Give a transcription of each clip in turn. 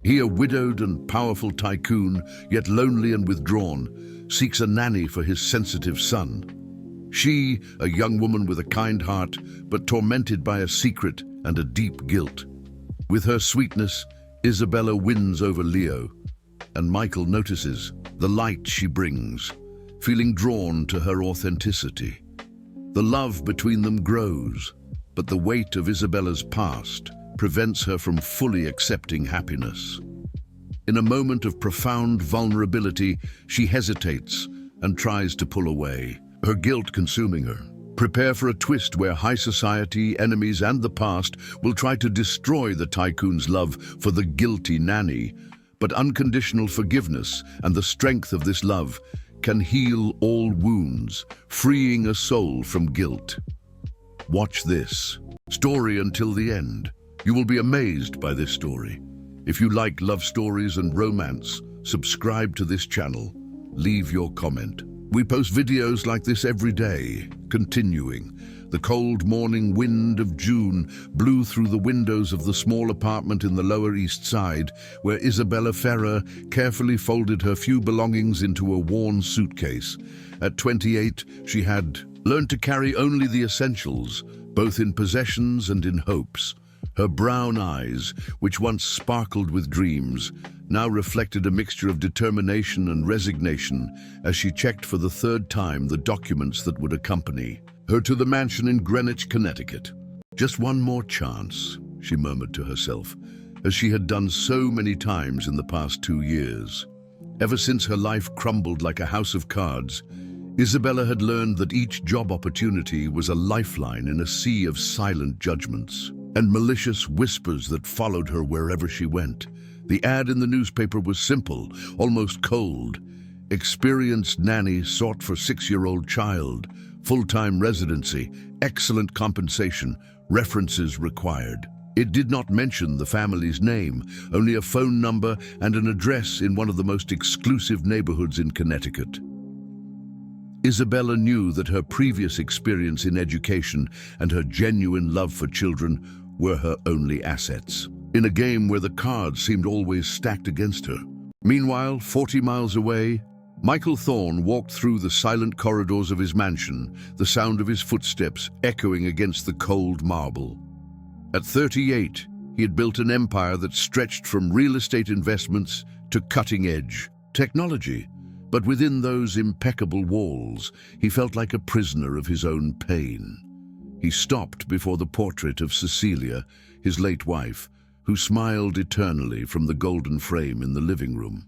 He, a widowed and powerful tycoon, yet lonely and withdrawn, seeks a nanny for his sensitive son. She, a young woman with a kind heart, but tormented by a secret and a deep guilt. With her sweetness, Isabella wins over Leo, and Michael notices the light she brings, feeling drawn to her authenticity. The love between them grows, but the weight of Isabella's past prevents her from fully accepting happiness. In a moment of profound vulnerability, she hesitates and tries to pull away, her guilt consuming her. Prepare for a twist where high society, enemies, and the past will try to destroy the tycoon's love for the guilty nanny. But unconditional forgiveness and the strength of this love can heal all wounds, freeing a soul from guilt. Watch this story until the end. You will be amazed by this story. If you like love stories and romance, subscribe to this channel. Leave your comment. We post videos like this every day. Continuing, the cold morning wind of June blew through the windows of the small apartment in the Lower East Side, where Isabella Ferrer carefully folded her few belongings into a worn suitcase. At 28, she had learned to carry only the essentials, both in possessions and in hopes. Her brown eyes, which once sparkled with dreams, now reflected a mixture of determination and resignation as she checked for the third time the documents that would accompany her to the mansion in Greenwich, Connecticut. Just one more chance, she murmured to herself, as she had done so many times in the past 2 years. Ever since her life crumbled like a house of cards, Isabella had learned that each job opportunity was a lifeline in a sea of silent judgments and malicious whispers that followed her wherever she went. The ad in the newspaper was simple, almost cold. Experienced nanny sought for 6-year-old child, full-time residency, excellent compensation, references required. It did not mention the family's name, only a phone number and an address in one of the most exclusive neighborhoods in Connecticut. Isabella knew that her previous experience in education and her genuine love for children were her only assets, in a game where the cards seemed always stacked against her. Meanwhile, 40 miles away, Michael Thorne walked through the silent corridors of his mansion, the sound of his footsteps echoing against the cold marble. At 38, he had built an empire that stretched from real estate investments to cutting-edge technology. But within those impeccable walls, he felt like a prisoner of his own pain. He stopped before the portrait of Cecilia, his late wife, who smiled eternally from the golden frame in the living room.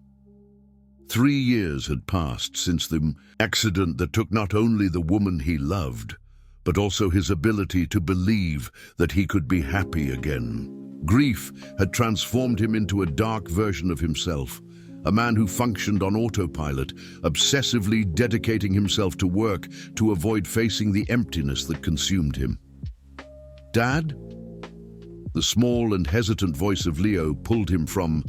3 years had passed since the accident that took not only the woman he loved, but also his ability to believe that he could be happy again. Grief had transformed him into a dark version of himself, a man who functioned on autopilot, obsessively dedicating himself to work to avoid facing the emptiness that consumed him. "Dad?" The small and hesitant voice of Leo pulled him from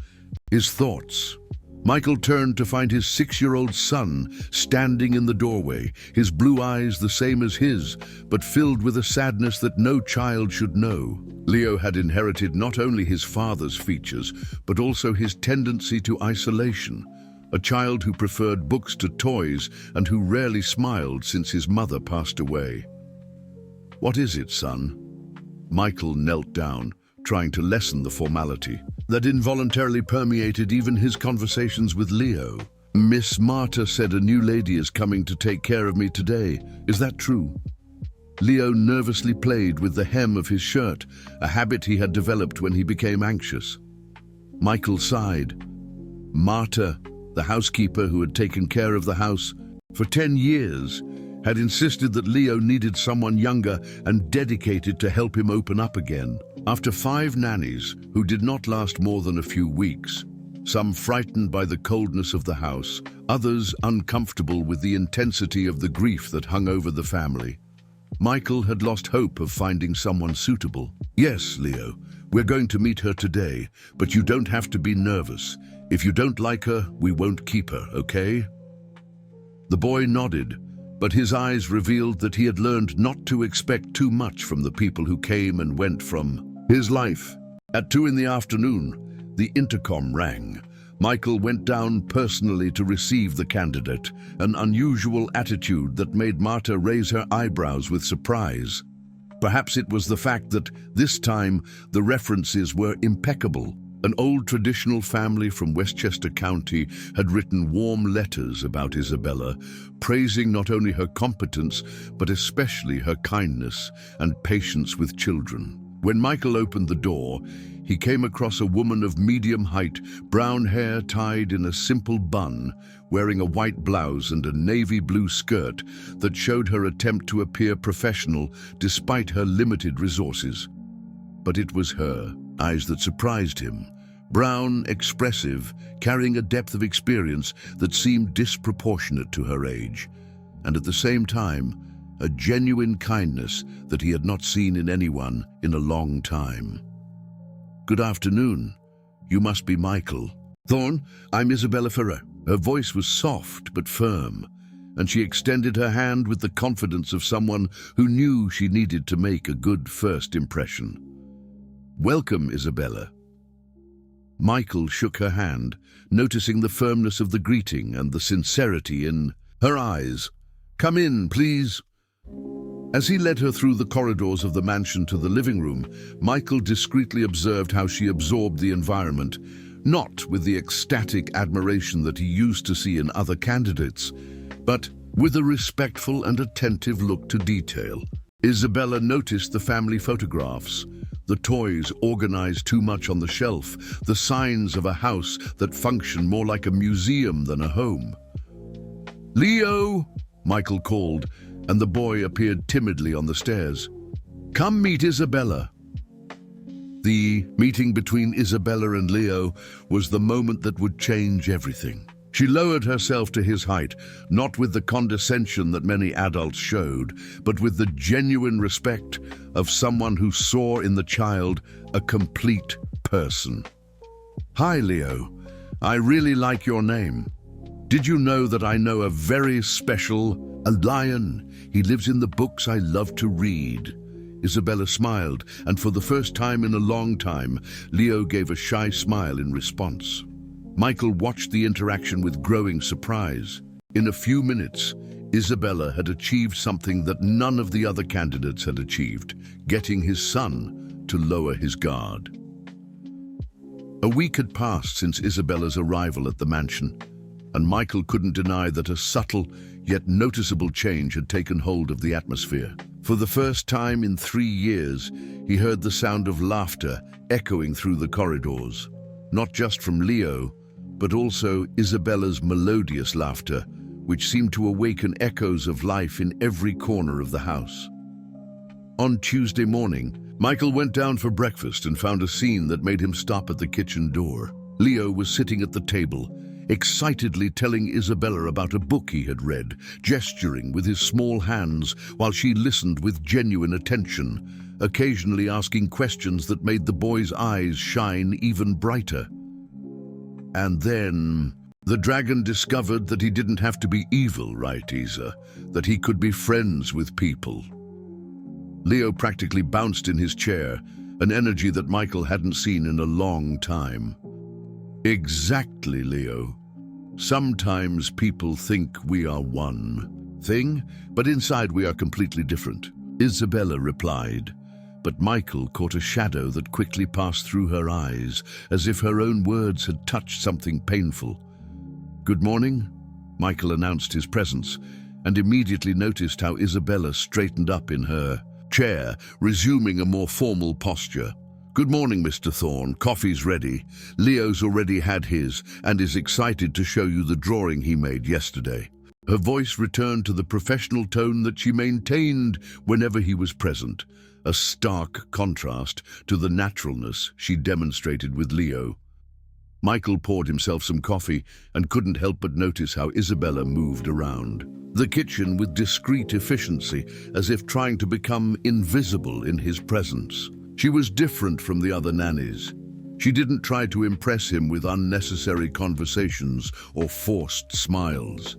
his thoughts. Michael turned to find his 6-year-old son standing in the doorway, his blue eyes the same as his, but filled with a sadness that no child should know. Leo had inherited not only his father's features, but also his tendency to isolation, a child who preferred books to toys and who rarely smiled since his mother passed away. "What is it, son?" Michael knelt down, trying to lessen the formality that involuntarily permeated even his conversations with Leo. "Miss Marta said a new lady is coming to take care of me today. Is that true?" Leo nervously played with the hem of his shirt, a habit he had developed when he became anxious. Michael sighed. Marta, the housekeeper who had taken care of the house for 10 years, had insisted that Leo needed someone younger and dedicated to help him open up again. After 5 nannies, who did not last more than a few weeks, some frightened by the coldness of the house, others uncomfortable with the intensity of the grief that hung over the family, Michael had lost hope of finding someone suitable. "Yes, Leo, we're going to meet her today, but you don't have to be nervous. If you don't like her, we won't keep her, okay?" The boy nodded, but his eyes revealed that he had learned not to expect too much from the people who came and went from his life. At 2 in the afternoon, The intercom rang. Michael went down personally to receive the candidate, an unusual attitude that made Marta raise her eyebrows with surprise. Perhaps it was the fact that, this time, the references were impeccable. An old traditional family from Westchester County had written warm letters about Isabella, praising not only her competence, but especially her kindness and patience with children. When Michael opened the door, he came across a woman of medium height, brown hair tied in a simple bun, wearing a white blouse and a navy blue skirt that showed her attempt to appear professional despite her limited resources. But it was her eyes that surprised him. Brown, expressive, carrying a depth of experience that seemed disproportionate to her age, and at the same time, a genuine kindness that he had not seen in anyone in a long time. "Good afternoon. You must be Michael." "Thorne, I'm Isabella Ferrer." Her voice was soft but firm, and she extended her hand with the confidence of someone who knew she needed to make a good first impression. "Welcome, Isabella." Michael shook her hand, noticing the firmness of the greeting and the sincerity in her eyes. "Come in, please." As he led her through the corridors of the mansion to the living room, Michael discreetly observed how she absorbed the environment, not with the ecstatic admiration that he used to see in other candidates, but with a respectful and attentive look to detail. Isabella noticed the family photographs, the toys organized too much on the shelf, the signs of a house that functioned more like a museum than a home. "Leo!" Michael called, and the boy appeared timidly on the stairs. "Come meet Isabella." The meeting between Isabella and Leo was the moment that would change everything. She lowered herself to his height, not with the condescension that many adults showed, but with the genuine respect of someone who saw in the child a complete person. "Hi, Leo. I really like your name. Did you know that I know a very special, a lion? He lives in the books I love to read." Isabella smiled, and for the first time in a long time, Leo gave a shy smile in response. Michael watched the interaction with growing surprise. In a few minutes, Isabella had achieved something that none of the other candidates had achieved, getting his son to lower his guard. A week had passed since Isabella's arrival at the mansion, and Michael couldn't deny that a subtle yet noticeable change had taken hold of the atmosphere. For the first time in 3 years, he heard the sound of laughter echoing through the corridors, not just from Leo, but also Isabella's melodious laughter, which seemed to awaken echoes of life in every corner of the house. On Tuesday morning, Michael went down for breakfast and found a scene that made him stop at the kitchen door. Leo was sitting at the table, excitedly telling Isabella about a book he had read, gesturing with his small hands while she listened with genuine attention, occasionally asking questions that made the boy's eyes shine even brighter. And then the dragon discovered that he didn't have to be evil, right, Isa? That he could be friends with people. Leo practically bounced in his chair, an energy that Michael hadn't seen in a long time. Exactly, Leo. Sometimes people think we are one thing, but inside we are completely different, Isabella replied. But Michael caught a shadow that quickly passed through her eyes, as if her own words had touched something painful. "Good morning," Michael announced his presence, and immediately noticed how Isabella straightened up in her chair, resuming a more formal posture. "Good morning, Mr. Thorne. Coffee's ready. Leo's already had his and is excited to show you the drawing he made yesterday." Her voice returned to the professional tone that she maintained whenever he was present, a stark contrast to the naturalness she demonstrated with Leo. Michael poured himself some coffee and couldn't help but notice how Isabella moved around the kitchen with discreet efficiency, as if trying to become invisible in his presence. She was different from the other nannies. She didn't try to impress him with unnecessary conversations or forced smiles.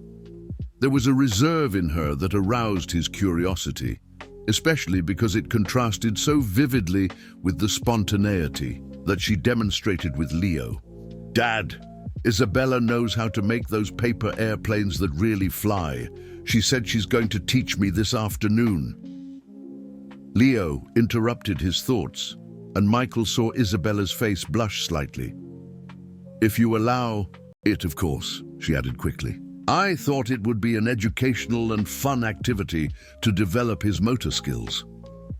There was a reserve in her that aroused his curiosity, especially because it contrasted so vividly with the spontaneity that she demonstrated with Leo. "Dad, Isabella knows how to make those paper airplanes that really fly. She said she's going to teach me this afternoon." Leo interrupted his thoughts, and Michael saw Isabella's face blush slightly. "If you allow it, of course," she added quickly. "I thought it would be an educational and fun activity to develop his motor skills."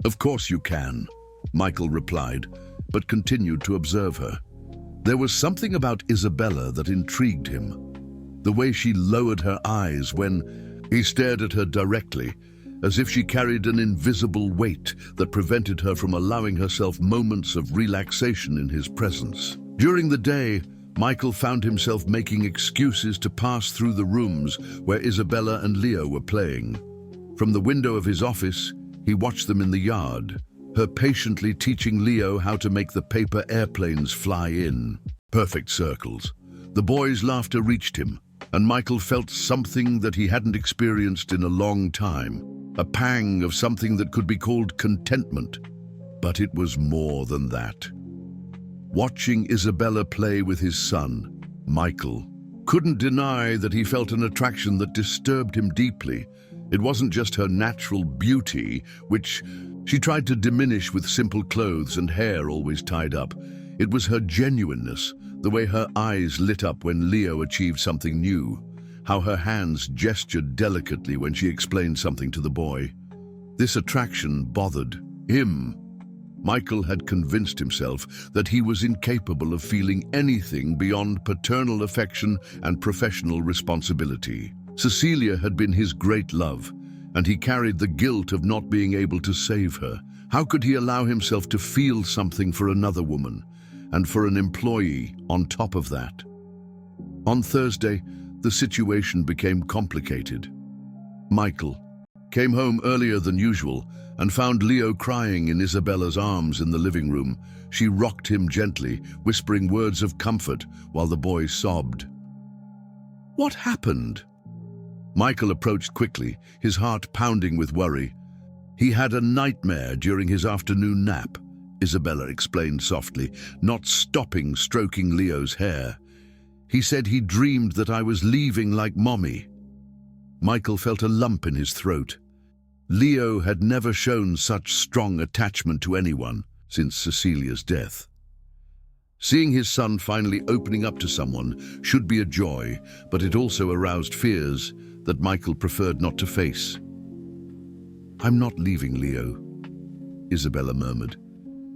"Of course you can," Michael replied, but continued to observe her. There was something about Isabella that intrigued him. The way she lowered her eyes when he stared at her directly, as if she carried an invisible weight that prevented her from allowing herself moments of relaxation in his presence. During the day, Michael found himself making excuses to pass through the rooms where Isabella and Leo were playing. From the window of his office, he watched them in the yard, her patiently teaching Leo how to make the paper airplanes fly in perfect circles. The boy's laughter reached him, and Michael felt something that he hadn't experienced in a long time, a pang of something that could be called contentment. But it was more than that. Watching Isabella play with his son, Michael couldn't deny that he felt an attraction that disturbed him deeply. It wasn't just her natural beauty, which she tried to diminish with simple clothes and hair always tied up. It was her genuineness, the way her eyes lit up when Leo achieved something new, how her hands gestured delicately when she explained something to the boy. This attraction bothered him. Michael had convinced himself that he was incapable of feeling anything beyond paternal affection and professional responsibility. Cecilia had been his great love, and he carried the guilt of not being able to save her. How could he allow himself to feel something for another woman, and for an employee on top of that? On Thursday, the situation became complicated. Michael came home earlier than usual and found Leo crying in Isabella's arms in the living room. She rocked him gently, whispering words of comfort while the boy sobbed. "What happened?" Michael approached quickly, his heart pounding with worry. "He had a nightmare during his afternoon nap," Isabella explained softly, not stopping stroking Leo's hair. "He said he dreamed that I was leaving like Mommy." Michael felt a lump in his throat. Leo had never shown such strong attachment to anyone since Cecilia's death. Seeing his son finally opening up to someone should be a joy, but it also aroused fears that Michael preferred not to face. "I'm not leaving, Leo," Isabella murmured,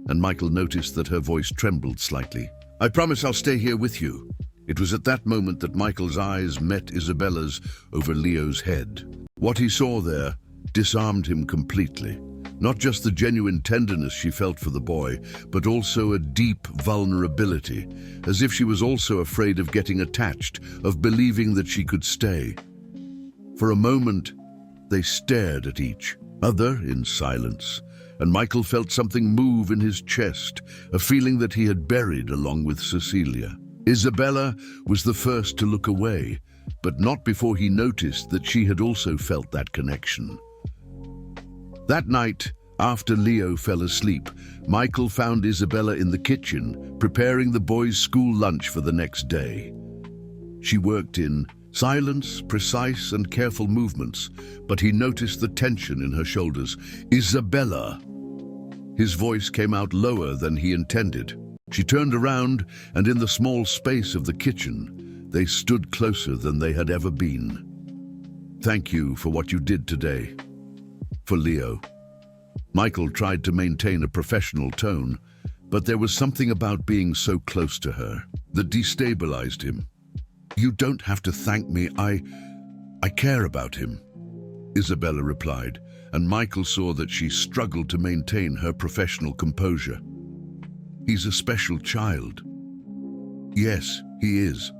and Michael noticed that her voice trembled slightly. "I promise I'll stay here with you." It was at that moment that Michael's eyes met Isabella's over Leo's head. What he saw there disarmed him completely. Not just the genuine tenderness she felt for the boy, but also a deep vulnerability, as if she was also afraid of getting attached, of believing that she could stay. For a moment, they stared at each other in silence, and Michael felt something move in his chest, a feeling that he had buried along with Cecilia. Isabella was the first to look away, but not before he noticed that she had also felt that connection. That night, after Leo fell asleep, Michael found Isabella in the kitchen, preparing the boys' school lunch for the next day. She worked in silence, precise and careful movements, but he noticed the tension in her shoulders. "Isabella!" His voice came out lower than he intended. She turned around, and in the small space of the kitchen, they stood closer than they had ever been. "Thank you for what you did today." For Leo. Michael tried to maintain a professional tone, but there was something about being so close to her that destabilized him. "You don't have to thank me. I care about him," Isabella replied, and Michael saw that she struggled to maintain her professional composure. "He's a special child." "Yes, he is."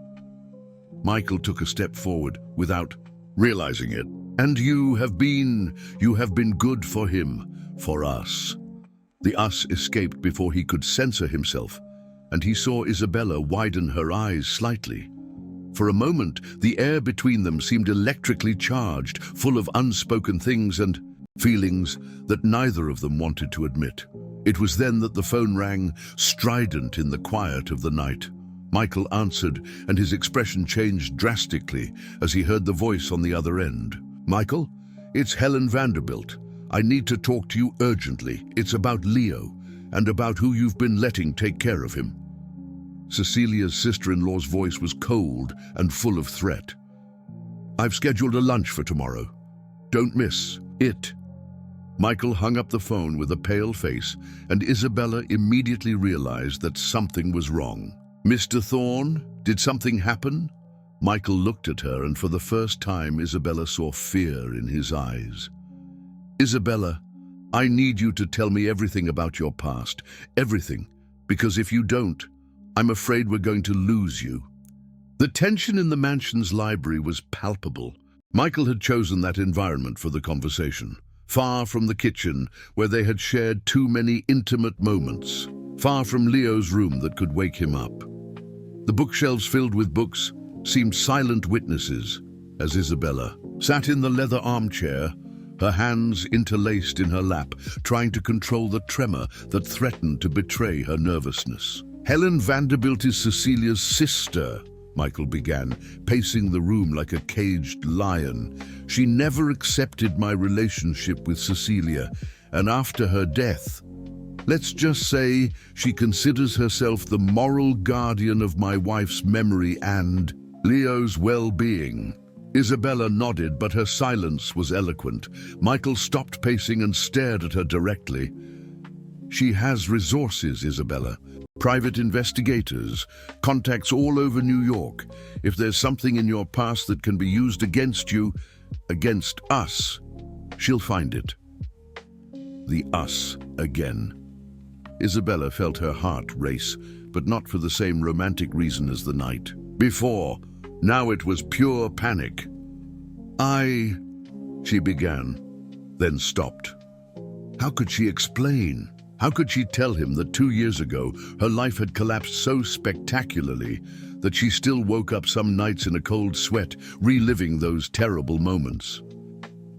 Michael took a step forward without realizing it. "And you have been good for him, for us." The us escaped before he could censor himself, and he saw Isabella widen her eyes slightly. For a moment, the air between them seemed electrically charged, full of unspoken things and feelings that neither of them wanted to admit. It was then that the phone rang, strident in the quiet of the night. Michael answered, and his expression changed drastically as he heard the voice on the other end. "Michael, it's Helen Vanderbilt. I need to talk to you urgently. It's about Leo, and about who you've been letting take care of him." Cecilia's sister-in-law's voice was cold and full of threat. "I've scheduled a lunch for tomorrow. Don't miss it." Michael hung up the phone with a pale face, and Isabella immediately realized that something was wrong. "Mr. Thorne, did something happen?" Michael looked at her, and for the first time Isabella saw fear in his eyes. "Isabella, I need you to tell me everything about your past. Everything. Because if you don't, I'm afraid we're going to lose you." The tension in the mansion's library was palpable. Michael had chosen that environment for the conversation, far from the kitchen where they had shared too many intimate moments, far from Leo's room that could wake him up. The bookshelves filled with books seemed silent witnesses as Isabella sat in the leather armchair, her hands interlaced in her lap, trying to control the tremor that threatened to betray her nervousness. "Helen Vanderbilt is Cecilia's sister," Michael began, pacing the room like a caged lion. "She never accepted my relationship with Cecilia, and after her death, let's just say she considers herself the moral guardian of my wife's memory and Leo's well-being." Isabella nodded, but her silence was eloquent. Michael stopped pacing and stared at her directly. "She has resources, Isabella. Private investigators, contacts all over New York. If there's something in your past that can be used against you, against us, she'll find it." The us again. Isabella felt her heart race, but not for the same romantic reason as the night before. Now it was pure panic. She began, then stopped. How could she explain? How could she tell him that 2 years ago her life had collapsed so spectacularly that she still woke up some nights in a cold sweat, reliving those terrible moments?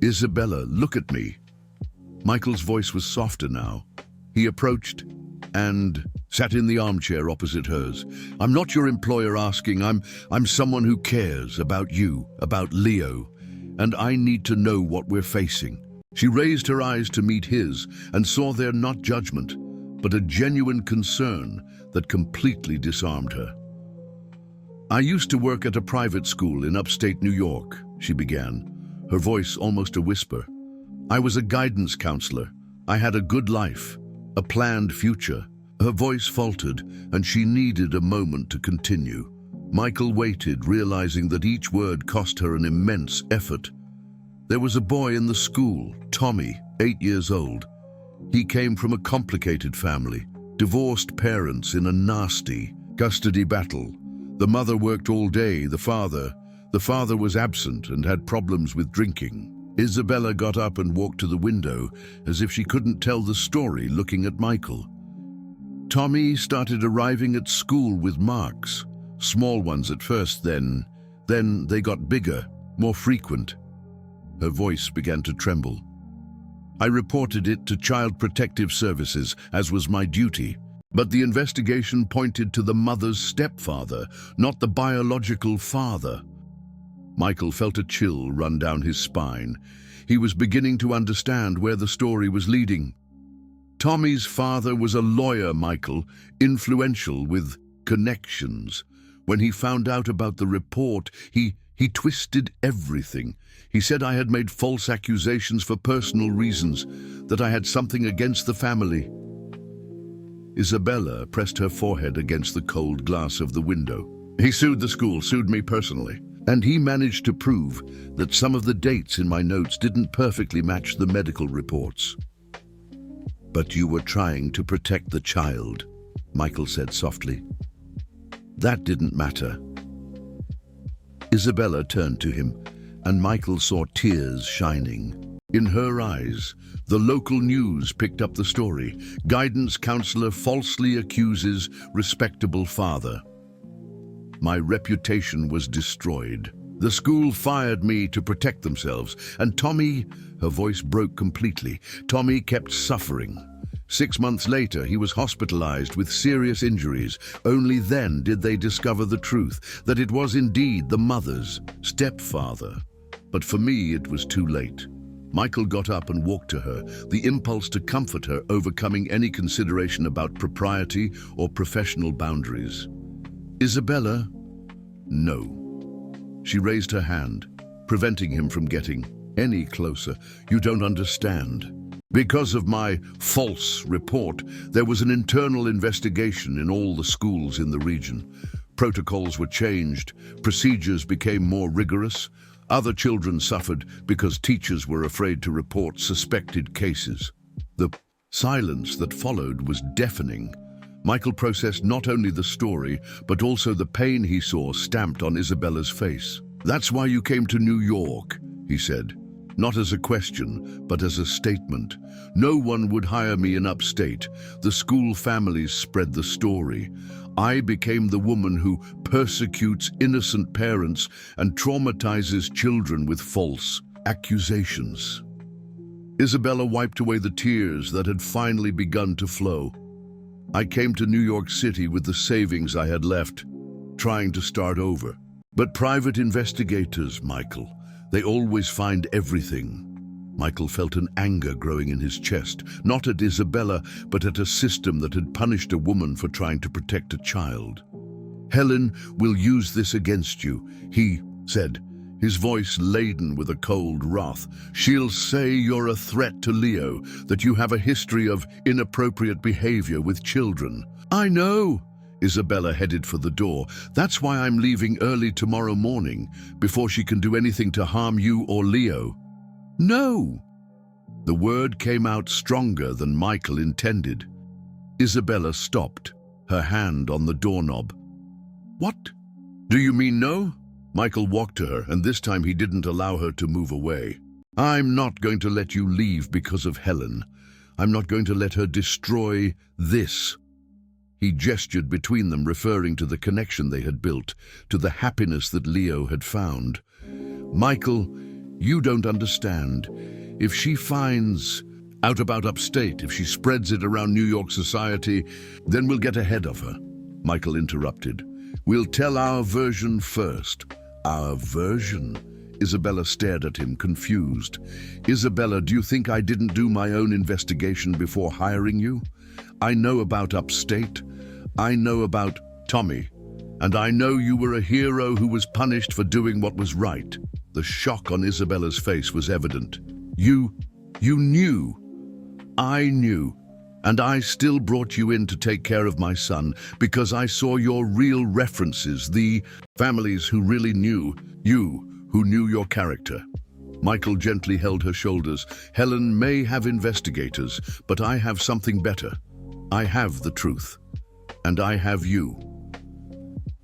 "Isabella, look at me." Michael's voice was softer now. He approached and sat in the armchair opposite hers. "I'm not your employer asking. I'm someone who cares about you, about Leo, and I need to know what we're facing." She raised her eyes to meet his and saw there not judgment, but a genuine concern that completely disarmed her. "I used to work at a private school in upstate New York," she began, her voice almost a whisper. "I was a guidance counselor. I had a good life, a planned future." Her voice faltered, and she needed a moment to continue. Michael waited, realizing that each word cost her an immense effort. "There was a boy in the school, Tommy, 8 years old. He came from a complicated family, divorced parents in a nasty custody battle. The mother worked all day, the father was absent and had problems with drinking." Isabella got up and walked to the window, as if she couldn't tell the story, looking at Michael. "Tommy started arriving at school with marks, small ones at first, then they got bigger, more frequent." Her voice began to tremble. "I reported it to Child Protective Services, as was my duty. But the investigation pointed to the mother's stepfather, not the biological father." Michael felt a chill run down his spine. He was beginning to understand where the story was leading. Tommy's father was a lawyer, Michael, influential with connections. When he found out about the report, he twisted everything. He said I had made false accusations for personal reasons, that I had something against the family. Isabella pressed her forehead against the cold glass of the window. "He sued the school, sued me personally. And he managed to prove that some of the dates in my notes didn't perfectly match the medical reports." "But you were trying to protect the child," Michael said softly. "That didn't matter." Isabella turned to him, and Michael saw tears shining. In her eyes, the local news picked up the story. Guidance counselor falsely accuses respectable father. My reputation was destroyed. The school fired me to protect themselves, and Tommy, her voice broke completely. Tommy kept suffering. 6 months later, he was hospitalized with serious injuries. Only then did they discover the truth, that it was indeed the mother's stepfather. But for me, it was too late. Michael got up and walked to her, the impulse to comfort her overcoming any consideration about propriety or professional boundaries. Isabella? No. She raised her hand, preventing him from getting any closer. You don't understand. Because of my false report, there was an internal investigation in all the schools in the region. Protocols were changed, procedures became more rigorous. Other children suffered because teachers were afraid to report suspected cases. The silence that followed was deafening. Michael processed not only the story, but also the pain he saw stamped on Isabella's face. That's why you came to New York, he said. Not as a question, but as a statement. No one would hire me in upstate. The school families spread the story. I became the woman who persecutes innocent parents and traumatizes children with false accusations. Isabella wiped away the tears that had finally begun to flow. I came to New York City with the savings I had left, trying to start over. But private investigators, Michael, they always find everything. Michael felt an anger growing in his chest, not at Isabella, but at a system that had punished a woman for trying to protect a child. Helen will use this against you, he said, his voice laden with a cold wrath. She'll say you're a threat to Leo, that you have a history of inappropriate behavior with children. I know. Isabella headed for the door. That's why I'm leaving early tomorrow morning, before she can do anything to harm you or Leo. No! The word came out stronger than Michael intended. Isabella stopped, her hand on the doorknob. What? Do you mean no? Michael walked to her, and this time he didn't allow her to move away. I'm not going to let you leave because of Helen. I'm not going to let her destroy this. He gestured between them, referring to the connection they had built, to the happiness that Leo had found. Michael, you don't understand. If she finds out about upstate, if she spreads it around New York society, then we'll get ahead of her. Michael interrupted. We'll tell our version first. Our version? Isabella stared at him, confused. Isabella, do you think I didn't do my own investigation before hiring you? I know about upstate. I know about Tommy. And I know you were a hero who was punished for doing what was right. The shock on Isabella's face was evident. You knew. I knew. And I still brought you in to take care of my son because I saw your real references, the families who really knew you, who knew your character. Michael gently held her shoulders. Helen may have investigators, but I have something better. I have the truth. And I have you.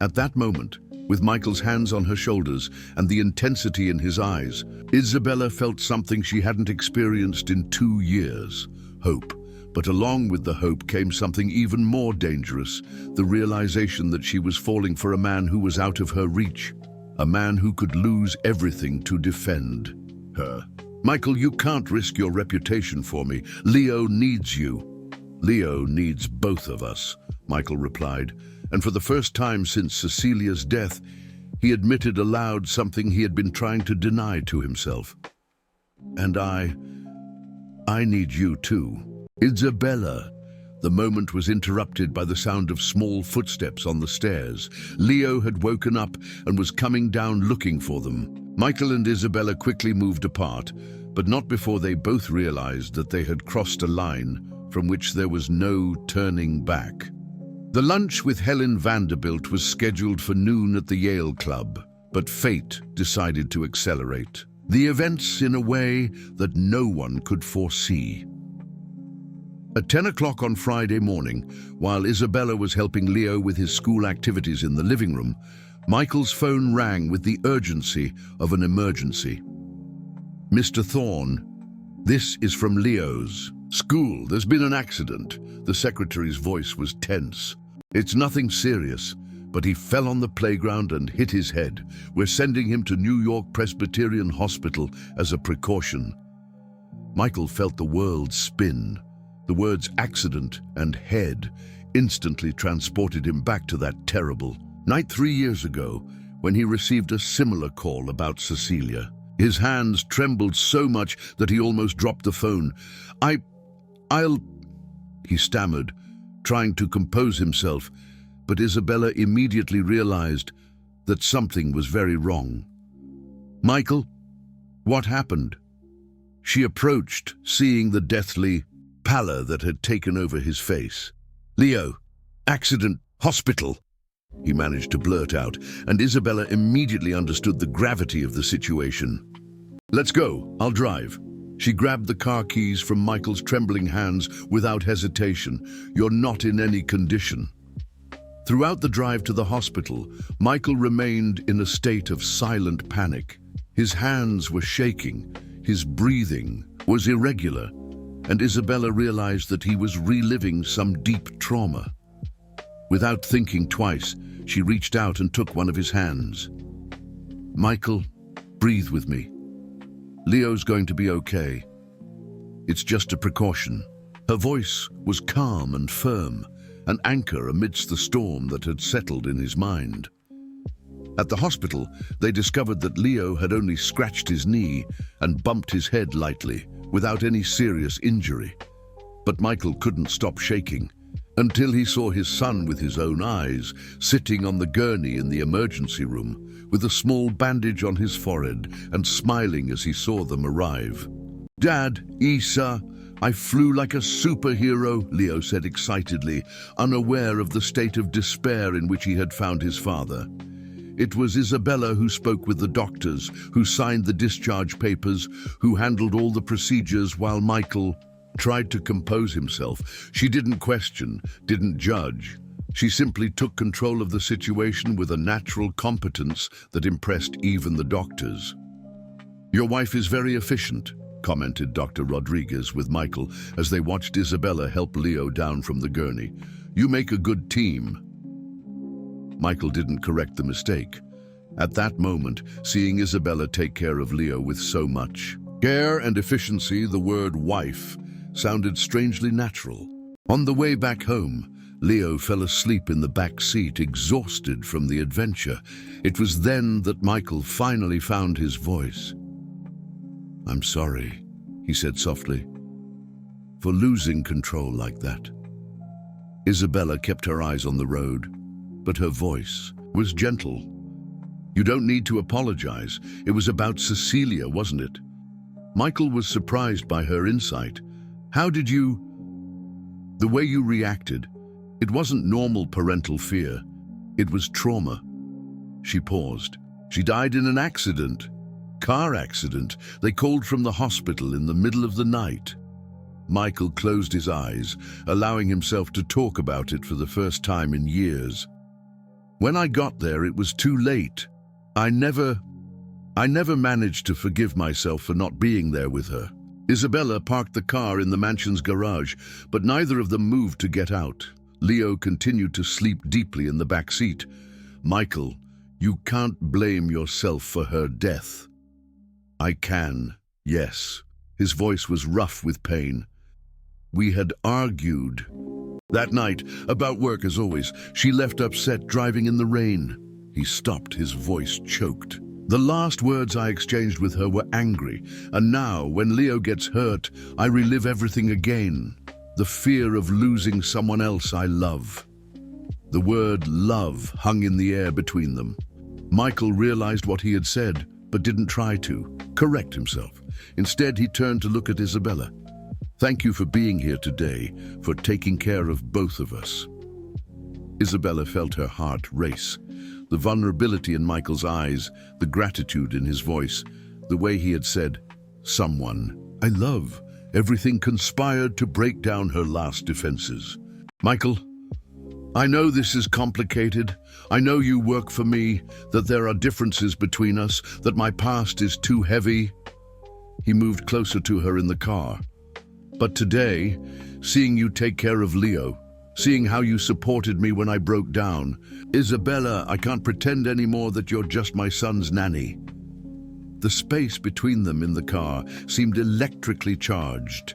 At that moment, with Michael's hands on her shoulders and the intensity in his eyes, Isabella felt something she hadn't experienced in 2 years, hope. But along with the hope came something even more dangerous, the realization that she was falling for a man who was out of her reach, a man who could lose everything to defend her. Michael, you can't risk your reputation for me. Leo needs you. Leo needs both of us, Michael replied, and for the first time since Cecilia's death, he admitted aloud something he had been trying to deny to himself. And I need you too. Isabella. The moment was interrupted by the sound of small footsteps on the stairs. Leo had woken up and was coming down looking for them. Michael and Isabella quickly moved apart, but not before they both realized that they had crossed a line from which there was no turning back. The lunch with Helen Vanderbilt was scheduled for noon at the Yale Club, but fate decided to accelerate the events in a way that no one could foresee. At 10 o'clock on Friday morning, while Isabella was helping Leo with his school activities in the living room, Michael's phone rang with the urgency of an emergency. Mr. Thorne, this is from Leo's school. There's been an accident. The secretary's voice was tense. It's nothing serious, but he fell on the playground and hit his head. We're sending him to New York Presbyterian Hospital as a precaution. Michael felt the world spin. The words accident and head instantly transported him back to that terrible night 3 years ago when he received a similar call about Cecilia. His hands trembled so much that he almost dropped the phone. I'll... he stammered, trying to compose himself, but Isabella immediately realized that something was very wrong. "Michael, what happened?" She approached, seeing the deathly pallor that had taken over his face. "Leo, accident, hospital," he managed to blurt out, and Isabella immediately understood the gravity of the situation. "Let's go, I'll drive." She grabbed the car keys from Michael's trembling hands without hesitation. "You're not in any condition." Throughout the drive to the hospital, Michael remained in a state of silent panic. His hands were shaking, his breathing was irregular, and Isabella realized that he was reliving some deep trauma. Without thinking twice, she reached out and took one of his hands. "Michael, breathe with me. Leo's going to be okay. It's just a precaution." Her voice was calm and firm, an anchor amidst the storm that had settled in his mind. At the hospital, they discovered that Leo had only scratched his knee and bumped his head lightly, without any serious injury. But Michael couldn't stop shaking until he saw his son with his own eyes, sitting on the gurney in the emergency room, with a small bandage on his forehead and smiling as he saw them arrive. "Dad, Isa, I flew like a superhero," Leo said excitedly, unaware of the state of despair in which he had found his father. It was Isabella who spoke with the doctors, who signed the discharge papers, who handled all the procedures while Michael tried to compose himself. She didn't question, didn't judge. She simply took control of the situation with a natural competence that impressed even the doctors. "Your wife is very efficient," commented Dr. Rodriguez with Michael as they watched Isabella help Leo down from the gurney. "You make a good team." Michael didn't correct the mistake. At that moment, seeing Isabella take care of Leo with so much care and efficiency, the word wife sounded strangely natural. On the way back home, Leo fell asleep in the back seat, exhausted from the adventure. It was then that Michael finally found his voice. "I'm sorry," he said softly, "for losing control like that." Isabella kept her eyes on the road, but her voice was gentle. "You don't need to apologize. It was about Cecilia, wasn't it?" Michael was surprised by her insight. "How did you... The way you reacted, it wasn't normal parental fear. It was trauma." She paused. "She died in an accident. Car accident. They called from the hospital in the middle of the night." Michael closed his eyes, allowing himself to talk about it for the first time in years. "When I got there, it was too late. I never managed to forgive myself for not being there with her." Isabella parked the car in the mansion's garage, but neither of them moved to get out. Leo continued to sleep deeply in the back seat. "Michael, you can't blame yourself for her death." "I can, yes." His voice was rough with pain. "We had argued that night about work as always. She left upset driving in the rain." He stopped, his voice choked. "The last words I exchanged with her were angry, and now, when Leo gets hurt, I relive everything again. The fear of losing someone else I love." The word love hung in the air between them. Michael realized what he had said, but didn't try to correct himself. Instead, he turned to look at Isabella. "Thank you for being here today, for taking care of both of us." Isabella felt her heart race. The vulnerability in Michael's eyes, the gratitude in his voice, the way he had said, "Someone I love." Everything conspired to break down her last defenses. "Michael, I know this is complicated. I know you work for me, that there are differences between us, that my past is too heavy." He moved closer to her in the car. "But today, seeing you take care of Leo, seeing how you supported me when I broke down, Isabella, I can't pretend anymore that you're just my son's nanny." The space between them in the car seemed electrically charged.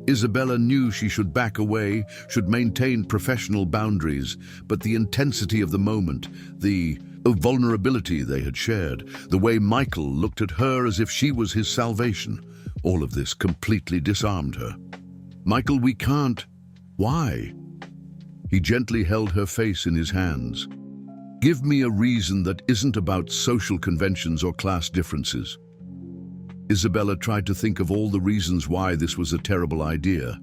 Isabella knew she should back away, should maintain professional boundaries, but the intensity of the moment, the vulnerability they had shared, the way Michael looked at her as if she was his salvation, all of this completely disarmed her. "Michael, we can't." "Why?" He gently held her face in his hands. "Give me a reason that isn't about social conventions or class differences." Isabella tried to think of all the reasons why this was a terrible idea,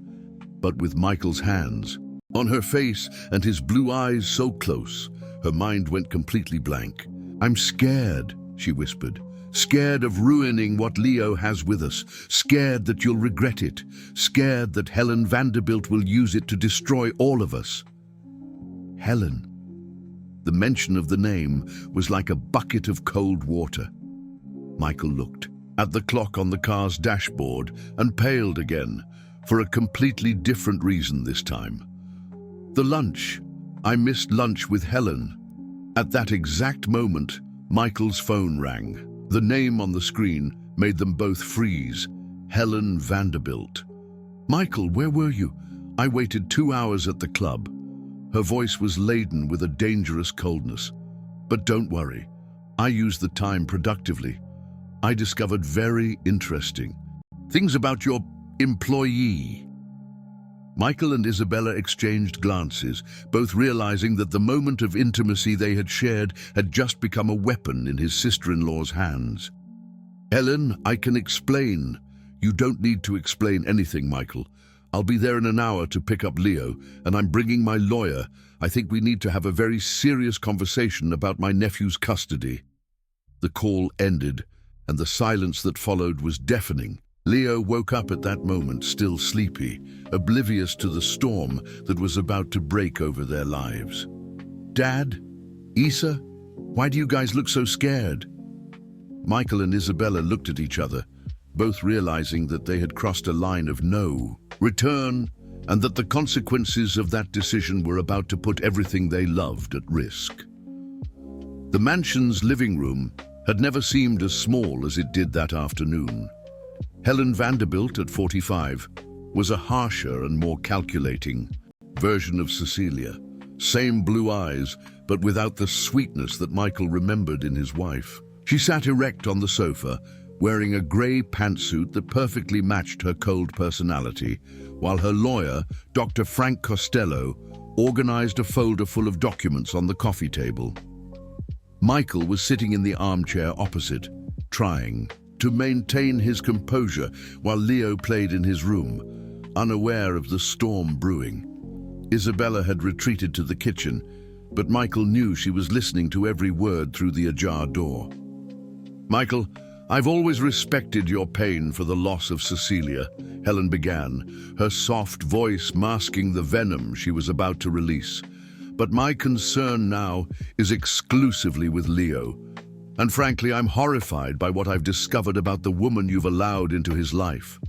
but with Michael's hands on her face and his blue eyes so close, her mind went completely blank. "I'm scared," she whispered. "Scared of ruining what Leo has with us. Scared that you'll regret it. Scared that Helen Vanderbilt will use it to destroy all of us." Helen. The mention of the name was like a bucket of cold water. Michael looked at the clock on the car's dashboard and paled again, for a completely different reason this time. The lunch. I missed lunch with Helen. At that exact moment, Michael's phone rang. The name on the screen made them both freeze. Helen Vanderbilt. "Michael, where were you?" "I waited 2 hours at the club." Her voice was laden with a dangerous coldness. "But don't worry, I used the time productively. I discovered very interesting things about your employee." Michael and Isabella exchanged glances, both realizing that the moment of intimacy they had shared had just become a weapon in his sister-in-law's hands. "Helen, I can explain." "You don't need to explain anything, Michael. I'll be there in an hour to pick up Leo, and I'm bringing my lawyer. I think we need to have a very serious conversation about my nephew's custody." The call ended, and the silence that followed was deafening. Leo woke up at that moment, still sleepy, oblivious to the storm that was about to break over their lives. "Dad? Isa? Why do you guys look so scared?" Michael and Isabella looked at each other, both realizing that they had crossed a line of no return, and that the consequences of that decision were about to put everything they loved at risk. The mansion's living room had never seemed as small as it did that afternoon. Helen Vanderbilt, at 45, was a harsher and more calculating version of Cecilia. Same blue eyes, but without the sweetness that Michael remembered in his wife. She sat erect on the sofa, wearing a grey pantsuit that perfectly matched her cold personality, while her lawyer, Dr. Frank Costello, organized a folder full of documents on the coffee table. Michael was sitting in the armchair opposite, trying to maintain his composure while Leo played in his room, unaware of the storm brewing. Isabella had retreated to the kitchen, but Michael knew she was listening to every word through the ajar door. "Michael, I've always respected your pain for the loss of Cecilia," Helen began, her soft voice masking the venom she was about to release. "But my concern now is exclusively with Leo. And frankly, I'm horrified by what I've discovered about the woman you've allowed into his life."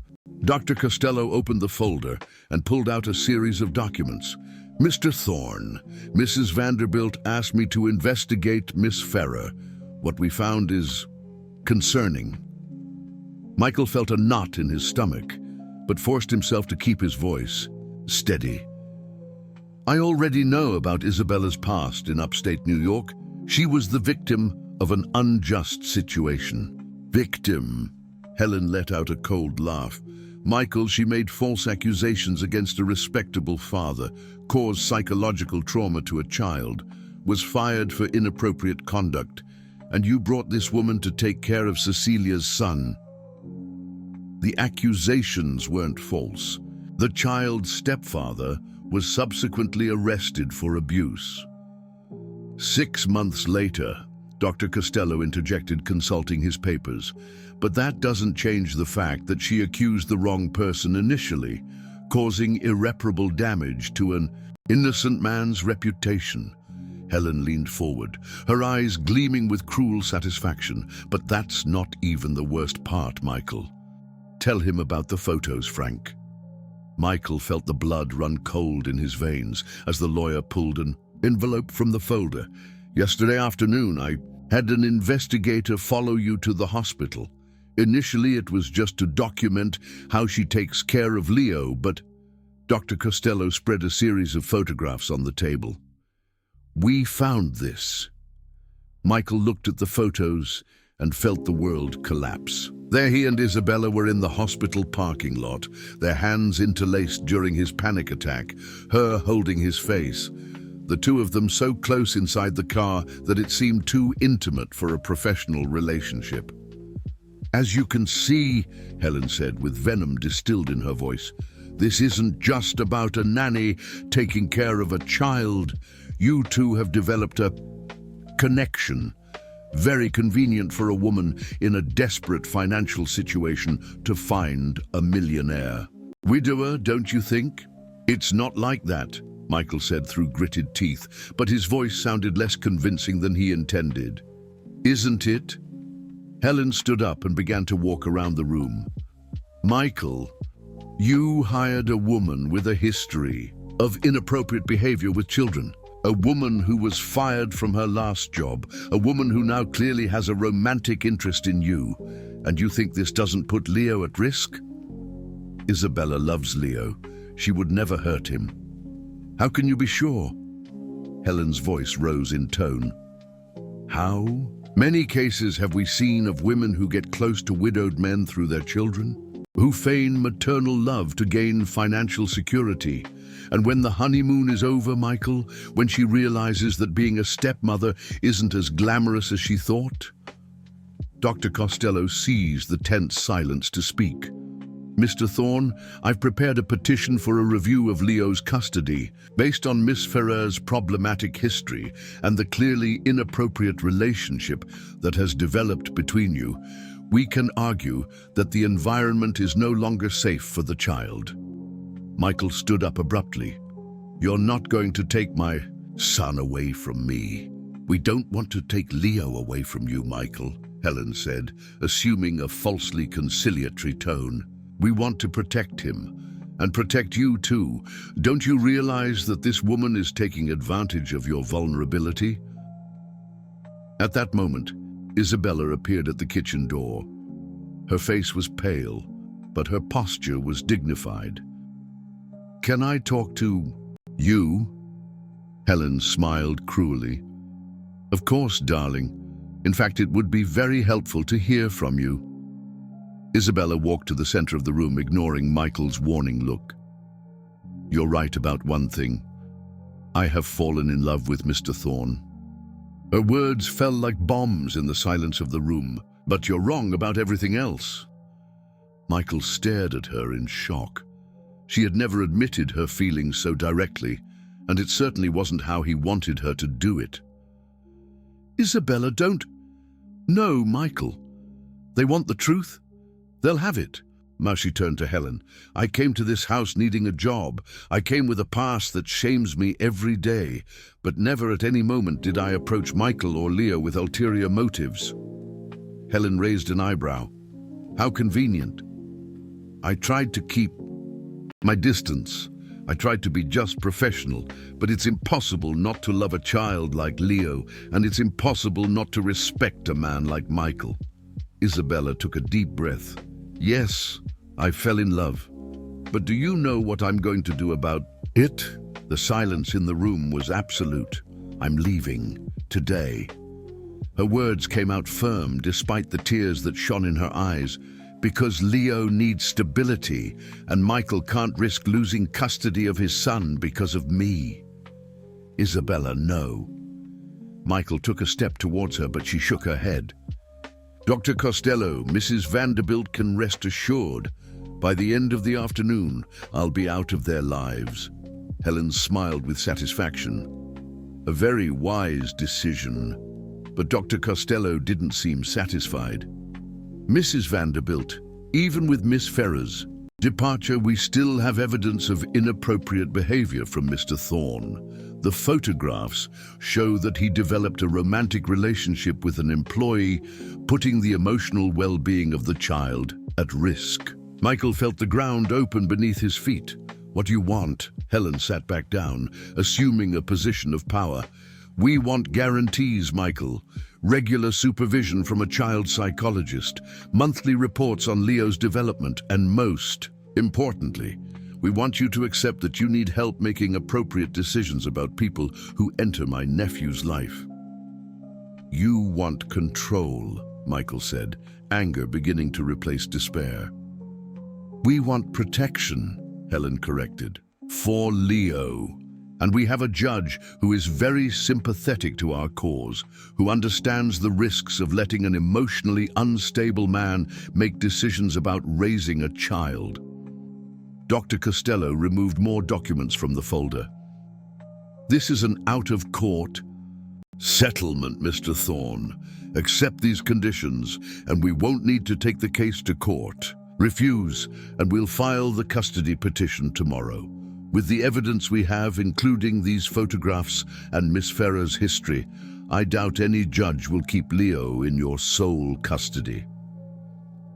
Dr. Costello opened the folder and pulled out a series of documents. "Mr. Thorne, Mrs. Vanderbilt asked me to investigate Miss Ferrer. What we found is concerning." Michael felt a knot in his stomach, but forced himself to keep his voice steady. "I already know about Isabella's past in upstate New York. She was the victim of an unjust situation." "Victim?" Helen let out a cold laugh. "Michael, she made false accusations against a respectable father, caused psychological trauma to a child, was fired for inappropriate conduct, and you brought this woman to take care of Cecilia's son." The accusations weren't false. The child's stepfather was subsequently arrested for abuse. 6 months later, Dr. Costello interjected, consulting his papers. "But that doesn't change the fact that she accused the wrong person initially, causing irreparable damage to an innocent man's reputation." Helen leaned forward, her eyes gleaming with cruel satisfaction. "But that's not even the worst part, Michael. Tell him about the photos, Frank." Michael felt the blood run cold in his veins as the lawyer pulled an envelope from the folder. "Yesterday afternoon, I had an investigator follow you to the hospital. Initially, it was just to document how she takes care of Leo, but Dr. Costello spread a series of photographs on the table. "We found this." Michael looked at the photos and felt the world collapse. There he and Isabella were in the hospital parking lot, their hands interlaced during his panic attack, her holding his face. The two of them so close inside the car that it seemed too intimate for a professional relationship. "As you can see," Helen said with venom distilled in her voice, "this isn't just about a nanny taking care of a child. You two have developed a connection. Very convenient for a woman in a desperate financial situation to find a millionaire. Widower, don't you think?" "It's not like that," Michael said through gritted teeth, but his voice sounded less convincing than he intended. "Isn't it?" Helen stood up and began to walk around the room. "Michael, you hired a woman with a history of inappropriate behavior with children. A woman who was fired from her last job, a woman who now clearly has a romantic interest in you, and you think this doesn't put Leo at risk?" "Isabella loves Leo. She would never hurt him." "How can you be sure?" Helen's voice rose in tone. "How many cases have we seen of women who get close to widowed men through their children, who feign maternal love to gain financial security? And when the honeymoon is over, Michael, when she realizes that being a stepmother isn't as glamorous as she thought?" Dr. Costello seized the tense silence to speak. "Mr. Thorne, I've prepared a petition for a review of Leo's custody. Based on Miss Ferrer's problematic history and the clearly inappropriate relationship that has developed between you, we can argue that the environment is no longer safe for the child." Michael stood up abruptly. "You're not going to take my son away from me." "We don't want to take Leo away from you, Michael," Helen said, assuming a falsely conciliatory tone. "We want to protect him, and protect you too. Don't you realize that this woman is taking advantage of your vulnerability?" At that moment, Isabella appeared at the kitchen door. Her face was pale, but her posture was dignified. "Can I talk to you?" Helen smiled cruelly. "Of course, darling. In fact, it would be very helpful to hear from you." Isabella walked to the center of the room, ignoring Michael's warning look. "You're right about one thing. I have fallen in love with Mr. Thorne." Her words fell like bombs in the silence of the room. "But you're wrong about everything else." Michael stared at her in shock. She had never admitted her feelings so directly, and it certainly wasn't how he wanted her to do it. "Isabella, don't—" "No, Michael. They want the truth. They'll have it." Now she turned to Helen. "I came to this house needing a job. I came with a past that shames me every day, but never at any moment did I approach Michael or Leo with ulterior motives." Helen raised an eyebrow. "How convenient." "I tried to keep my distance. I tried to be just professional, but it's impossible not to love a child like Leo, and it's impossible not to respect a man like Michael." Isabella took a deep breath. "Yes, I fell in love. But do you know what I'm going to do about it?" The silence in the room was absolute. "I'm leaving. Today." Her words came out firm despite the tears that shone in her eyes. "Because Leo needs stability, and Michael can't risk losing custody of his son because of me." "Isabella, no." Michael took a step towards her, but she shook her head. "Dr. Costello, Mrs. Vanderbilt can rest assured. By the end of the afternoon, I'll be out of their lives." Helen smiled with satisfaction. A very wise decision. But Dr. Costello didn't seem satisfied. "Mrs. Vanderbilt, even with Miss Ferrer's departure, we still have evidence of inappropriate behavior from Mr. Thorne. The photographs show that he developed a romantic relationship with an employee, putting the emotional well-being of the child at risk." Michael felt the ground open beneath his feet. "What do you want?" Helen sat back down, assuming a position of power. We want guarantees, Michael. Regular supervision from a child psychologist, monthly reports on Leo's development, and most importantly, we want you to accept that you need help making appropriate decisions about people who enter my nephew's life. You want control, Michael said, anger beginning to replace despair. We want protection, Helen corrected, for Leo. And we have a judge who is very sympathetic to our cause, who understands the risks of letting an emotionally unstable man make decisions about raising a child. Dr. Costello removed more documents from the folder. This is an out-of-court settlement, Mr. Thorne. Accept these conditions, and we won't need to take the case to court. Refuse, and we'll file the custody petition tomorrow. With the evidence we have, including these photographs and Miss Ferrer's history, I doubt any judge will keep Leo in your sole custody.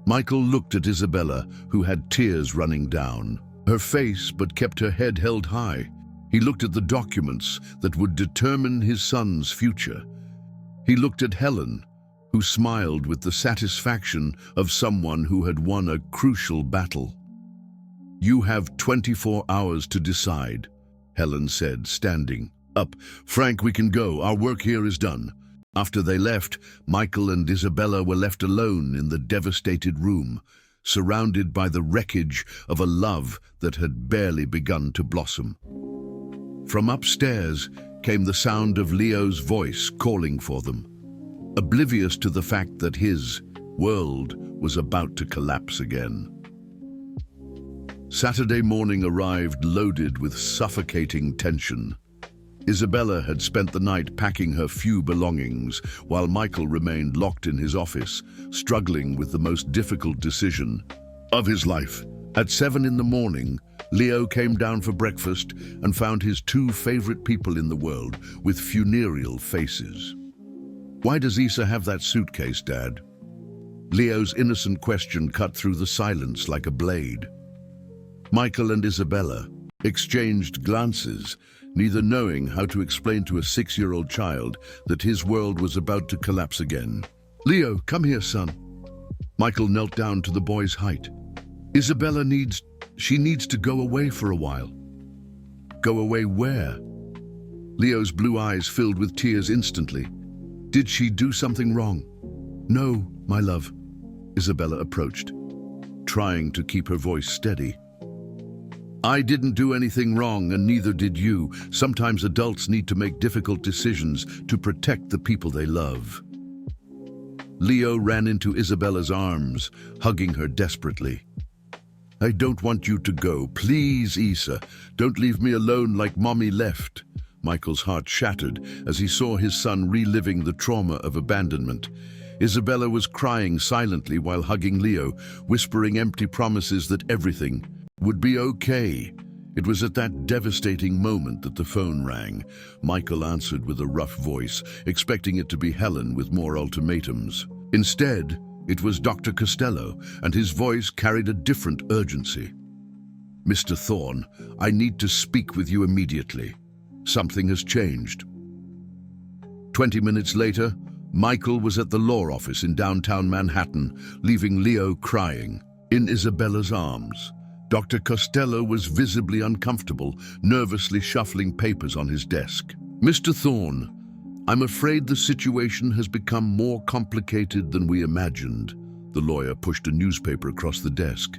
Michael looked at Isabella, who had tears running down her face but kept her head held high. He looked at the documents that would determine his son's future. He looked at Helen, who smiled with the satisfaction of someone who had won a crucial battle. You have 24 hours to decide, Helen said, standing up. Frank, we can go. Our work here is done. After they left, Michael and Isabella were left alone in the devastated room, surrounded by the wreckage of a love that had barely begun to blossom. From upstairs came the sound of Leo's voice calling for them, oblivious to the fact that his world was about to collapse again. Saturday morning arrived loaded with suffocating tension. Isabella had spent the night packing her few belongings, while Michael remained locked in his office, struggling with the most difficult decision of his life. At 7 in the morning, Leo came down for breakfast and found his two favorite people in the world with funereal faces. Why does Isa have that suitcase, Dad? Leo's innocent question cut through the silence like a blade. Michael and Isabella exchanged glances, neither knowing how to explain to a 6-year-old child that his world was about to collapse again. Leo, come here, son. Michael knelt down to the boy's height. Isabella needs to go away for a while. Go away where? Leo's blue eyes filled with tears instantly. Did she do something wrong? No, my love. Isabella approached, trying to keep her voice steady. I didn't do anything wrong, and neither did you. Sometimes adults need to make difficult decisions to protect the people they love. Leo ran into Isabella's arms, hugging her desperately. I don't want you to go. Please, Isa, don't leave me alone like Mommy left. Michael's heart shattered as he saw his son reliving the trauma of abandonment. Isabella was crying silently while hugging Leo, whispering empty promises that everything would be okay. It was at that devastating moment that the phone rang. Michael answered with a rough voice, expecting it to be Helen with more ultimatums. Instead, it was Dr. Costello, and his voice carried a different urgency. Mr. Thorne, I need to speak with you immediately. Something has changed. 20 minutes later, Michael was at the law office in downtown Manhattan, leaving Leo crying in Isabella's arms. Dr. Costello was visibly uncomfortable, nervously shuffling papers on his desk. Mr. Thorne, I'm afraid the situation has become more complicated than we imagined. The lawyer pushed a newspaper across the desk.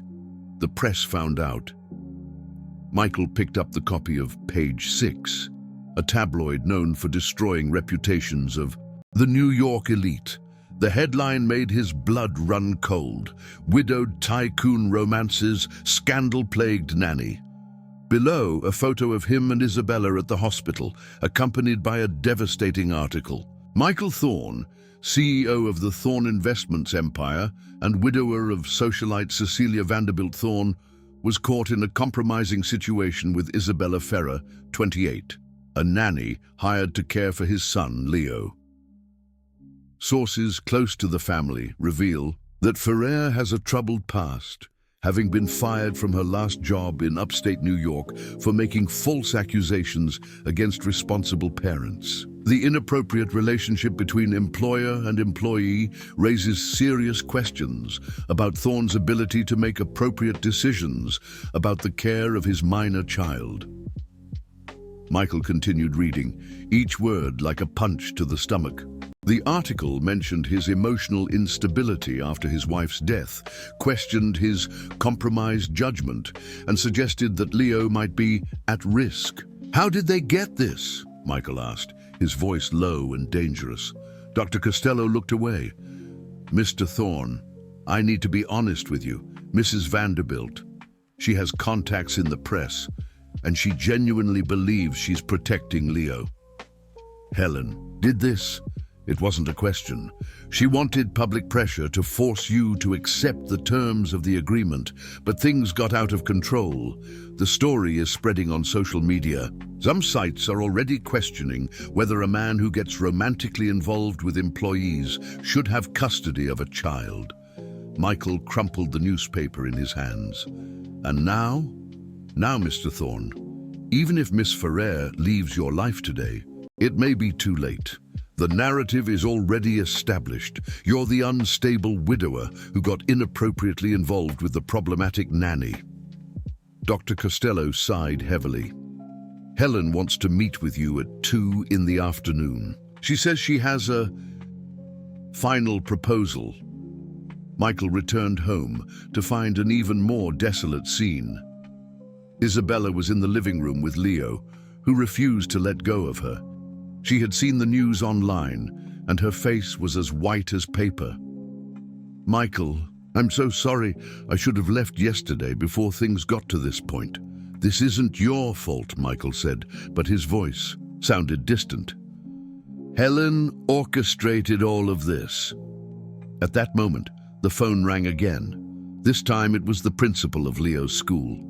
The press found out. Michael picked up the copy of Page 6, a tabloid known for destroying reputations of the New York elite. The headline made his blood run cold. Widowed tycoon romances, scandal-plagued nanny. Below, a photo of him and Isabella at the hospital, accompanied by a devastating article. Michael Thorne, CEO of the Thorne Investments empire and widower of socialite Cecilia Vanderbilt Thorne, was caught in a compromising situation with Isabella Ferrer, 28, a nanny hired to care for his son, Leo. Sources close to the family reveal that Ferrer has a troubled past, having been fired from her last job in upstate New York for making false accusations against responsible parents. The inappropriate relationship between employer and employee raises serious questions about Thorne's ability to make appropriate decisions about the care of his minor child. Michael continued reading, each word like a punch to the stomach. The article mentioned his emotional instability after his wife's death, questioned his compromised judgment, and suggested that Leo might be at risk. "How did they get this?" Michael asked, his voice low and dangerous. Dr. Costello looked away. "Mr. Thorne, I need to be honest with you. Mrs. Vanderbilt, she has contacts in the press, and she genuinely believes she's protecting Leo." Helen did this. It wasn't a question. She wanted public pressure to force you to accept the terms of the agreement, but things got out of control. The story is spreading on social media. Some sites are already questioning whether a man who gets romantically involved with employees should have custody of a child. Michael crumpled the newspaper in his hands. "And now, Mr. Thorne, even if Miss Ferrer leaves your life today, it may be too late. The narrative is already established. You're the unstable widower who got inappropriately involved with the problematic nanny." Dr. Costello sighed heavily. "Helen wants to meet with you at 2 in the afternoon. She says she has a final proposal." Michael returned home to find an even more desolate scene. Isabella was in the living room with Leo, who refused to let go of her. She had seen the news online, and her face was as white as paper. "Michael, I'm so sorry. I should have left yesterday before things got to this point." "This isn't your fault," Michael said, but his voice sounded distant. "Helen orchestrated all of this." At that moment, the phone rang again. This time it was the principal of Leo's school.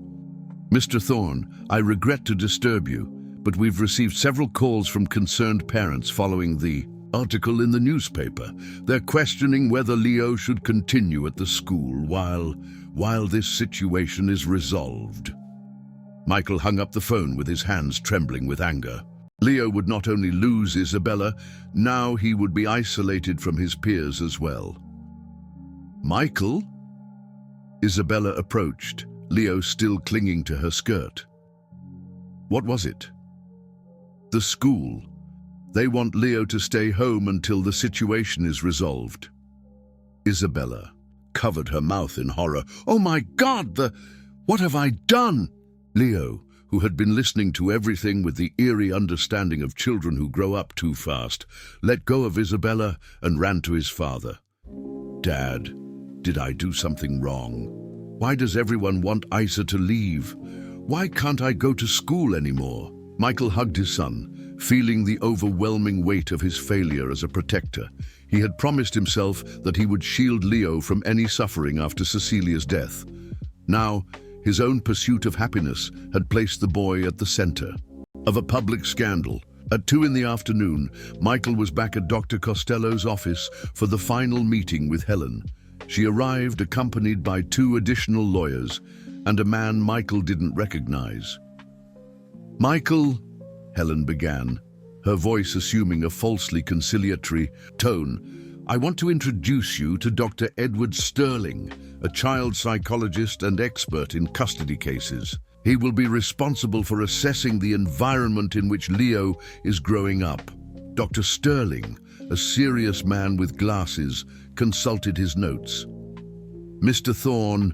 "Mr. Thorne, I regret to disturb you, but we've received several calls from concerned parents following the article in the newspaper. They're questioning whether Leo should continue at the school while this situation is resolved." Michael hung up the phone with his hands trembling with anger. Leo would not only lose Isabella, now he would be isolated from his peers as well. "Michael?" Isabella approached, Leo still clinging to her skirt. "What was it?" "The school. They want Leo to stay home until the situation is resolved." Isabella covered her mouth in horror. "Oh my God, what have I done?" Leo, who had been listening to everything with the eerie understanding of children who grow up too fast, let go of Isabella and ran to his father. "Dad, did I do something wrong? Why does everyone want Isa to leave? Why can't I go to school anymore?" Michael hugged his son, feeling the overwhelming weight of his failure as a protector. He had promised himself that he would shield Leo from any suffering after Cecilia's death. Now, his own pursuit of happiness had placed the boy at the center of a public scandal. At 2 in the afternoon, Michael was back at Dr. Costello's office for the final meeting with Helen. She arrived accompanied by 2 additional lawyers and a man Michael didn't recognize. "Michael," Helen began, her voice assuming a falsely conciliatory tone, "I want to introduce you to Dr. Edward Sterling, a child psychologist and expert in custody cases. He will be responsible for assessing the environment in which Leo is growing up." Dr. Sterling, a serious man with glasses, consulted his notes. "Mr. Thorne,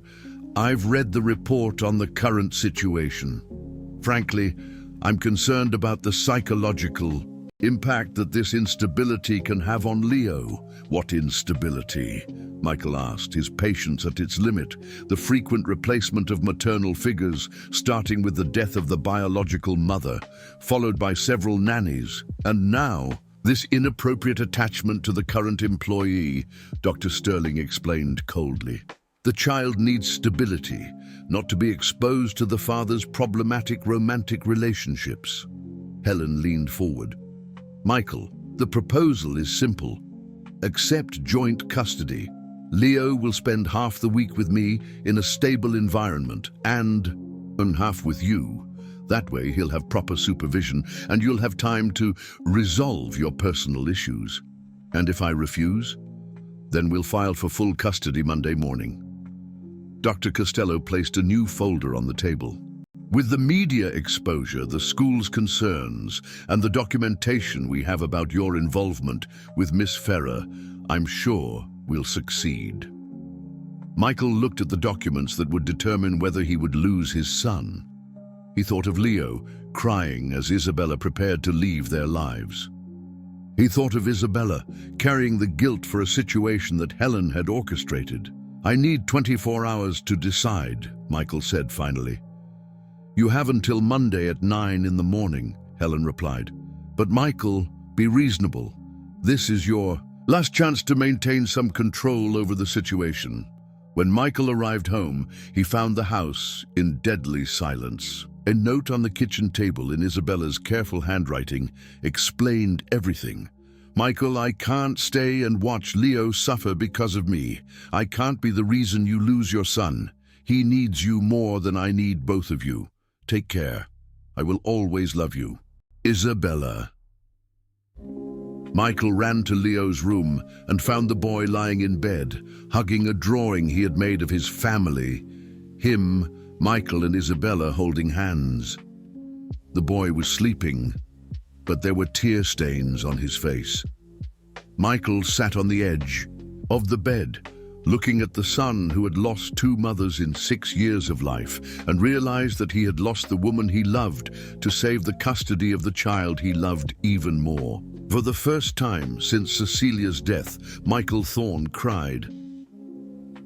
I've read the report on the current situation. Frankly, I'm concerned about the psychological impact that this instability can have on Leo." "What instability?" Michael asked, his patience at its limit. "The frequent replacement of maternal figures, starting with the death of the biological mother, followed by several nannies, and now this inappropriate attachment to the current employee," Dr. Sterling explained coldly. "The child needs stability, not to be exposed to the father's problematic romantic relationships." Helen leaned forward. "Michael, the proposal is simple. Accept joint custody. Leo will spend half the week with me in a stable environment and half with you. That way he'll have proper supervision and you'll have time to resolve your personal issues. And if I refuse, then we'll file for full custody Monday morning. Dr. Costello placed a new folder on the table. With the media exposure, the school's concerns, and the documentation we have about your involvement with Miss Ferrer, I'm sure we'll succeed. Michael looked at the documents that would determine whether he would lose his son. He thought of Leo, crying as Isabella prepared to leave their lives. He thought of Isabella, carrying the guilt for a situation that Helen had orchestrated. I need 24 hours to decide, Michael said finally. You have until Monday at 9 in the morning, Helen replied. But Michael, be reasonable. This is your last chance to maintain some control over the situation. When Michael arrived home, he found the house in deadly silence. A note on the kitchen table in Isabella's careful handwriting explained everything. Michael, I can't stay and watch Leo suffer because of me. I can't be the reason you lose your son. He needs you more than I need both of you. Take care. I will always love you. Isabella. Michael ran to Leo's room and found the boy lying in bed, hugging a drawing he had made of his family. Him, Michael and Isabella holding hands. The boy was sleeping, but there were tear stains on his face. Michael sat on the edge of the bed, looking at the son who had lost 2 mothers in 6 years of life, and realized that he had lost the woman he loved to save the custody of the child he loved even more. For the first time since Cecilia's death, Michael Thorne cried.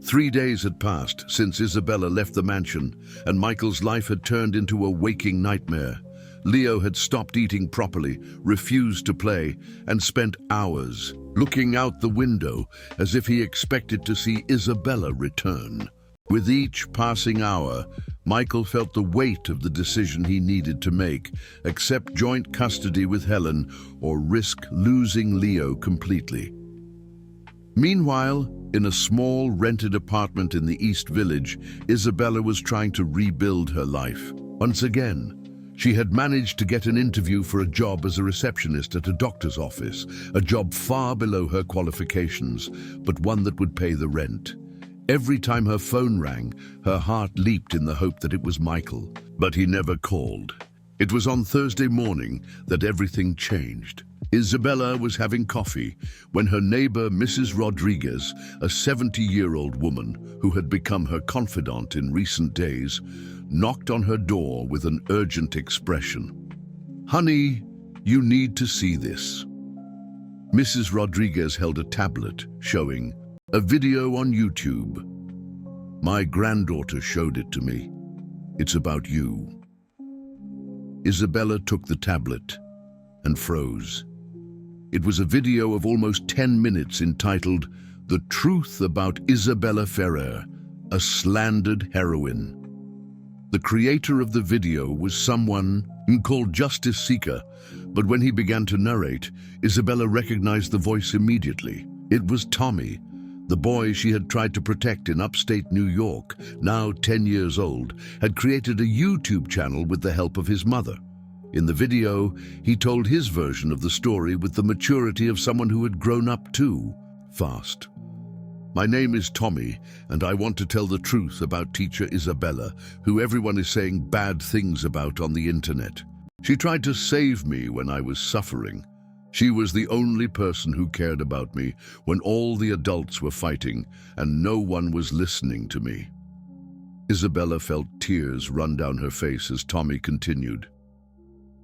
3 days had passed since Isabella left the mansion, and Michael's life had turned into a waking nightmare. Leo had stopped eating properly, refused to play, and spent hours looking out the window as if he expected to see Isabella return. With each passing hour, Michael felt the weight of the decision he needed to make: accept joint custody with Helen or risk losing Leo completely. Meanwhile, in a small rented apartment in the East Village, Isabella was trying to rebuild her life. Once again, she had managed to get an interview for a job as a receptionist at a doctor's office, a job far below her qualifications, but one that would pay the rent. Every time her phone rang, her heart leaped in the hope that it was Michael, but he never called. It was on Thursday morning that everything changed. Isabella was having coffee when her neighbor, Mrs. Rodriguez, a 70-year-old woman who had become her confidant in recent days, knocked on her door with an urgent expression. "Honey, you need to see this." Mrs. Rodriguez held a tablet showing a video on YouTube. "My granddaughter showed it to me. It's about you." Isabella took the tablet and froze. It was a video of almost 10 minutes entitled "The Truth About Isabella Ferrer, a Slandered Heroine." The creator of the video was someone called Justice Seeker, but when he began to narrate, Isabella recognized the voice immediately. It was Tommy, the boy she had tried to protect in upstate New York, now 10 years old, had created a YouTube channel with the help of his mother. In the video, he told his version of the story with the maturity of someone who had grown up too fast. "My name is Tommy, and I want to tell the truth about teacher Isabella, who everyone is saying bad things about on the internet. She tried to save me when I was suffering. She was the only person who cared about me when all the adults were fighting and no one was listening to me." Isabella felt tears run down her face as Tommy continued.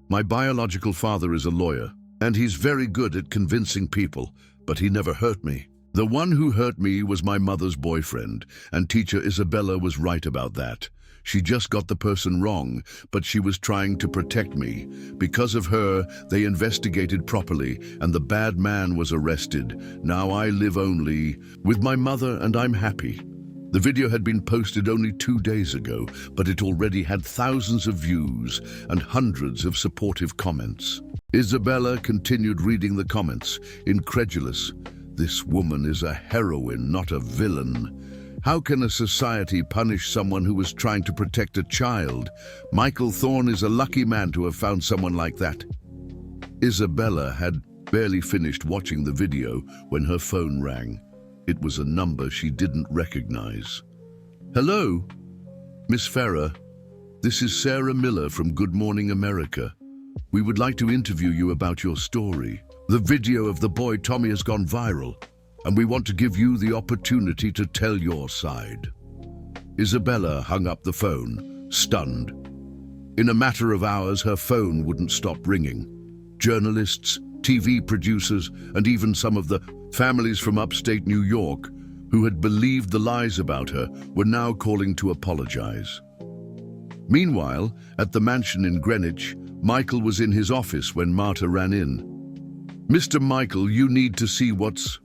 "My biological father is a lawyer, and he's very good at convincing people, but he never hurt me. The one who hurt me was my mother's boyfriend, and teacher Isabella was right about that. She just got the person wrong, but she was trying to protect me. Because of her, they investigated properly, and the bad man was arrested. Now I live only with my mother, and I'm happy." The video had been posted only 2 days ago, but it already had thousands of views and hundreds of supportive comments. Isabella continued reading the comments, incredulous. "This woman is a heroine, not a villain. How can a society punish someone who was trying to protect a child? Michael Thorne is a lucky man to have found someone like that. Isabella had barely finished watching the video when her phone rang. It was a number she didn't recognize. Hello, Miss Ferrer. This is Sarah Miller from Good Morning America. We would like to interview you about your story. The video of the boy Tommy has gone viral, and we want to give you the opportunity to tell your side. Isabella hung up the phone, stunned. In a matter of hours, her phone wouldn't stop ringing. Journalists, TV producers, and even some of the families from upstate New York who had believed the lies about her were now calling to apologize. Meanwhile, at the mansion in Greenwich, Michael was in his office when Marta ran in. Mr. Michael, you need to see what's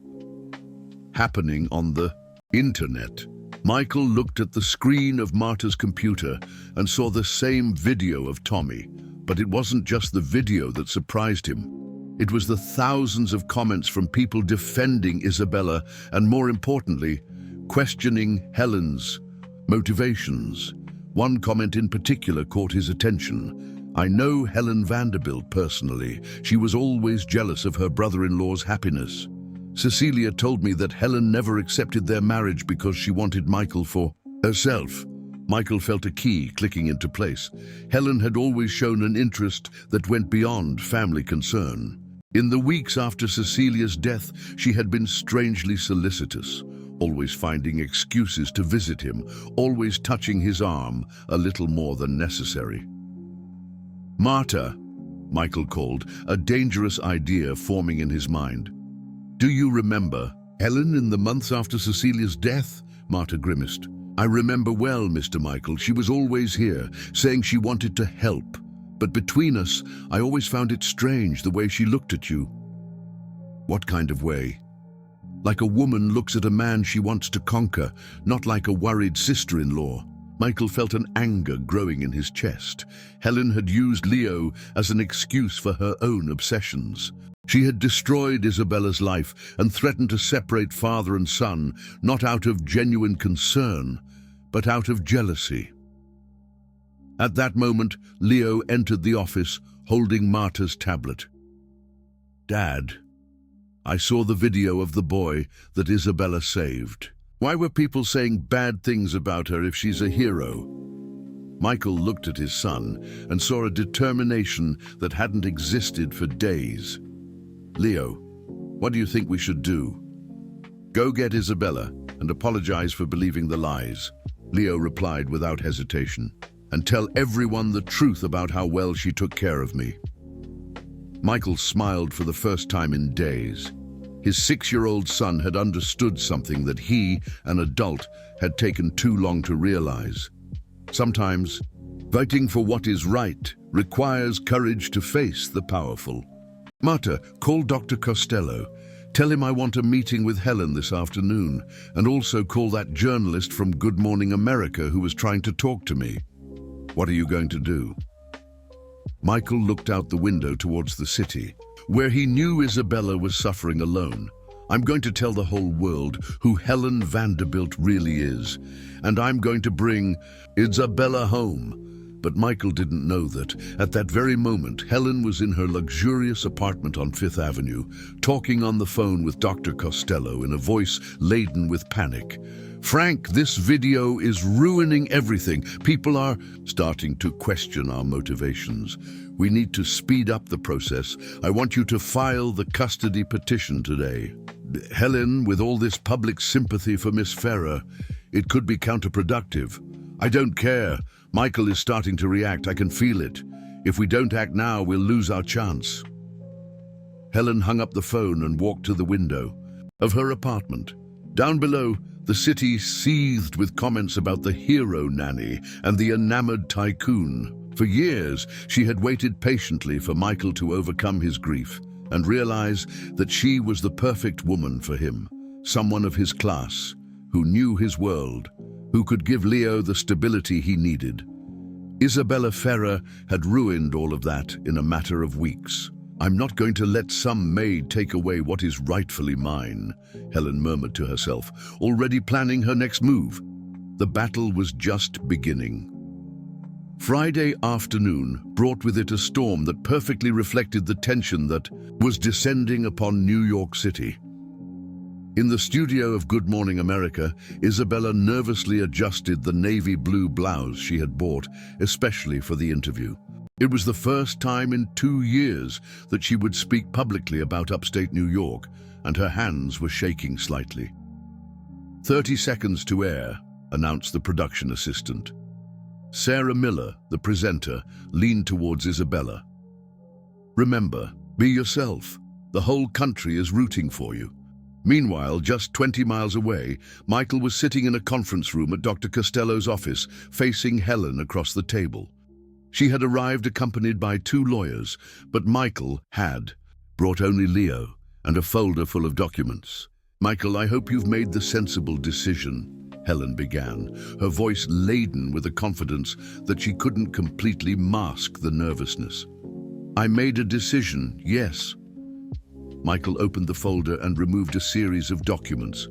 happening on the internet. Michael looked at the screen of Marta's computer and saw the same video of Tommy, but it wasn't just the video that surprised him. It was the thousands of comments from people defending Isabella and, more importantly, questioning Helen's motivations. One comment in particular caught his attention. I know Helen Vanderbilt personally. She was always jealous of her brother-in-law's happiness. Cecilia told me that Helen never accepted their marriage because she wanted Michael for herself. Michael felt a key clicking into place. Helen had always shown an interest that went beyond family concern. In the weeks after Cecilia's death, she had been strangely solicitous, always finding excuses to visit him, always touching his arm a little more than necessary. Marta, Michael called, a dangerous idea forming in his mind. Do you remember Helen in the months after Cecilia's death? Marta grimaced. I remember well, Mr. Michael. She was always here, saying she wanted to help. But between us, I always found it strange the way she looked at you. What kind of way? Like a woman looks at a man she wants to conquer, not like a worried sister-in-law. Michael felt an anger growing in his chest. Helen had used Leo as an excuse for her own obsessions. She had destroyed Isabella's life and threatened to separate father and son, not out of genuine concern, but out of jealousy. At that moment, Leo entered the office, holding Marta's tablet. Dad, I saw the video of the boy that Isabella saved. Why were people saying bad things about her if she's a hero? Michael looked at his son and saw a determination that hadn't existed for days. Leo, what do you think we should do? Go get Isabella and apologize for believing the lies, Leo replied without hesitation, and tell everyone the truth about how well she took care of me. Michael smiled for the first time in days. His 6-year-old son had understood something that he, an adult, had taken too long to realize. Sometimes, fighting for what is right requires courage to face the powerful. Marta, call Dr. Costello. Tell him I want a meeting with Helen this afternoon, and also call that journalist from Good Morning America who was trying to talk to me. What are you going to do? Michael looked out the window towards the city, where he knew Isabella was suffering alone. I'm going to tell the whole world who Helen Vanderbilt really is, and I'm going to bring Isabella home. But Michael didn't know that, at that very moment, Helen was in her luxurious apartment on Fifth Avenue, talking on the phone with Dr. Costello in a voice laden with panic. Frank, this video is ruining everything. People are starting to question our motivations. We need to speed up the process. I want you to file the custody petition today. Helen, with all this public sympathy for Miss Ferrer, it could be counterproductive. I don't care. Michael is starting to react. I can feel it. If we don't act now, we'll lose our chance. Helen hung up the phone and walked to the window of her apartment. Down below, the city seethed with comments about the hero nanny and the enamored tycoon. For years, she had waited patiently for Michael to overcome his grief and realize that she was the perfect woman for him, someone of his class, who knew his world, who could give Leo the stability he needed. Isabella Ferrer had ruined all of that in a matter of weeks. I'm not going to let some maid take away what is rightfully mine, Helen murmured to herself, already planning her next move. The battle was just beginning. Friday afternoon brought with it a storm that perfectly reflected the tension that was descending upon New York City. In the studio of Good Morning America, Isabella nervously adjusted the navy blue blouse she had bought, especially for the interview. It was the first time in 2 years that she would speak publicly about upstate New York, and her hands were shaking slightly. 30 seconds to air, announced the production assistant. Sarah Miller, the presenter, leaned towards Isabella. Remember, be yourself. The whole country is rooting for you. Meanwhile, just 20 miles away, Michael was sitting in a conference room at Dr. Costello's office, facing Helen across the table. She had arrived accompanied by 2 lawyers, but Michael had brought only Leo and a folder full of documents. Michael, I hope you've made the sensible decision, Helen began, her voice laden with a confidence that she couldn't completely mask the nervousness. I made a decision, yes. Michael opened the folder and removed a series of documents.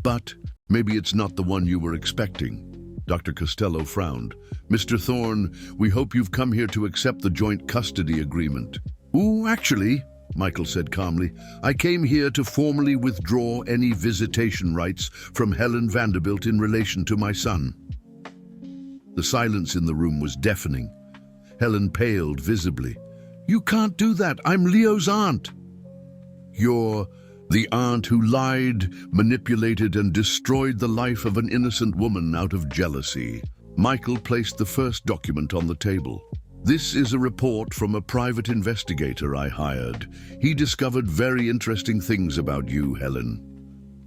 But maybe it's not the one you were expecting. Dr. Costello frowned. Mr. Thorne, we hope you've come here to accept the joint custody agreement. Ooh, actually, Michael said calmly, I came here to formally withdraw any visitation rights from Helen Vanderbilt in relation to my son. The silence in the room was deafening. Helen paled visibly. You can't do that. I'm Leo's aunt. You're the aunt who lied, manipulated, and destroyed the life of an innocent woman out of jealousy. Michael placed the first document on the table. This is a report from a private investigator I hired. He discovered very interesting things about you, Helen.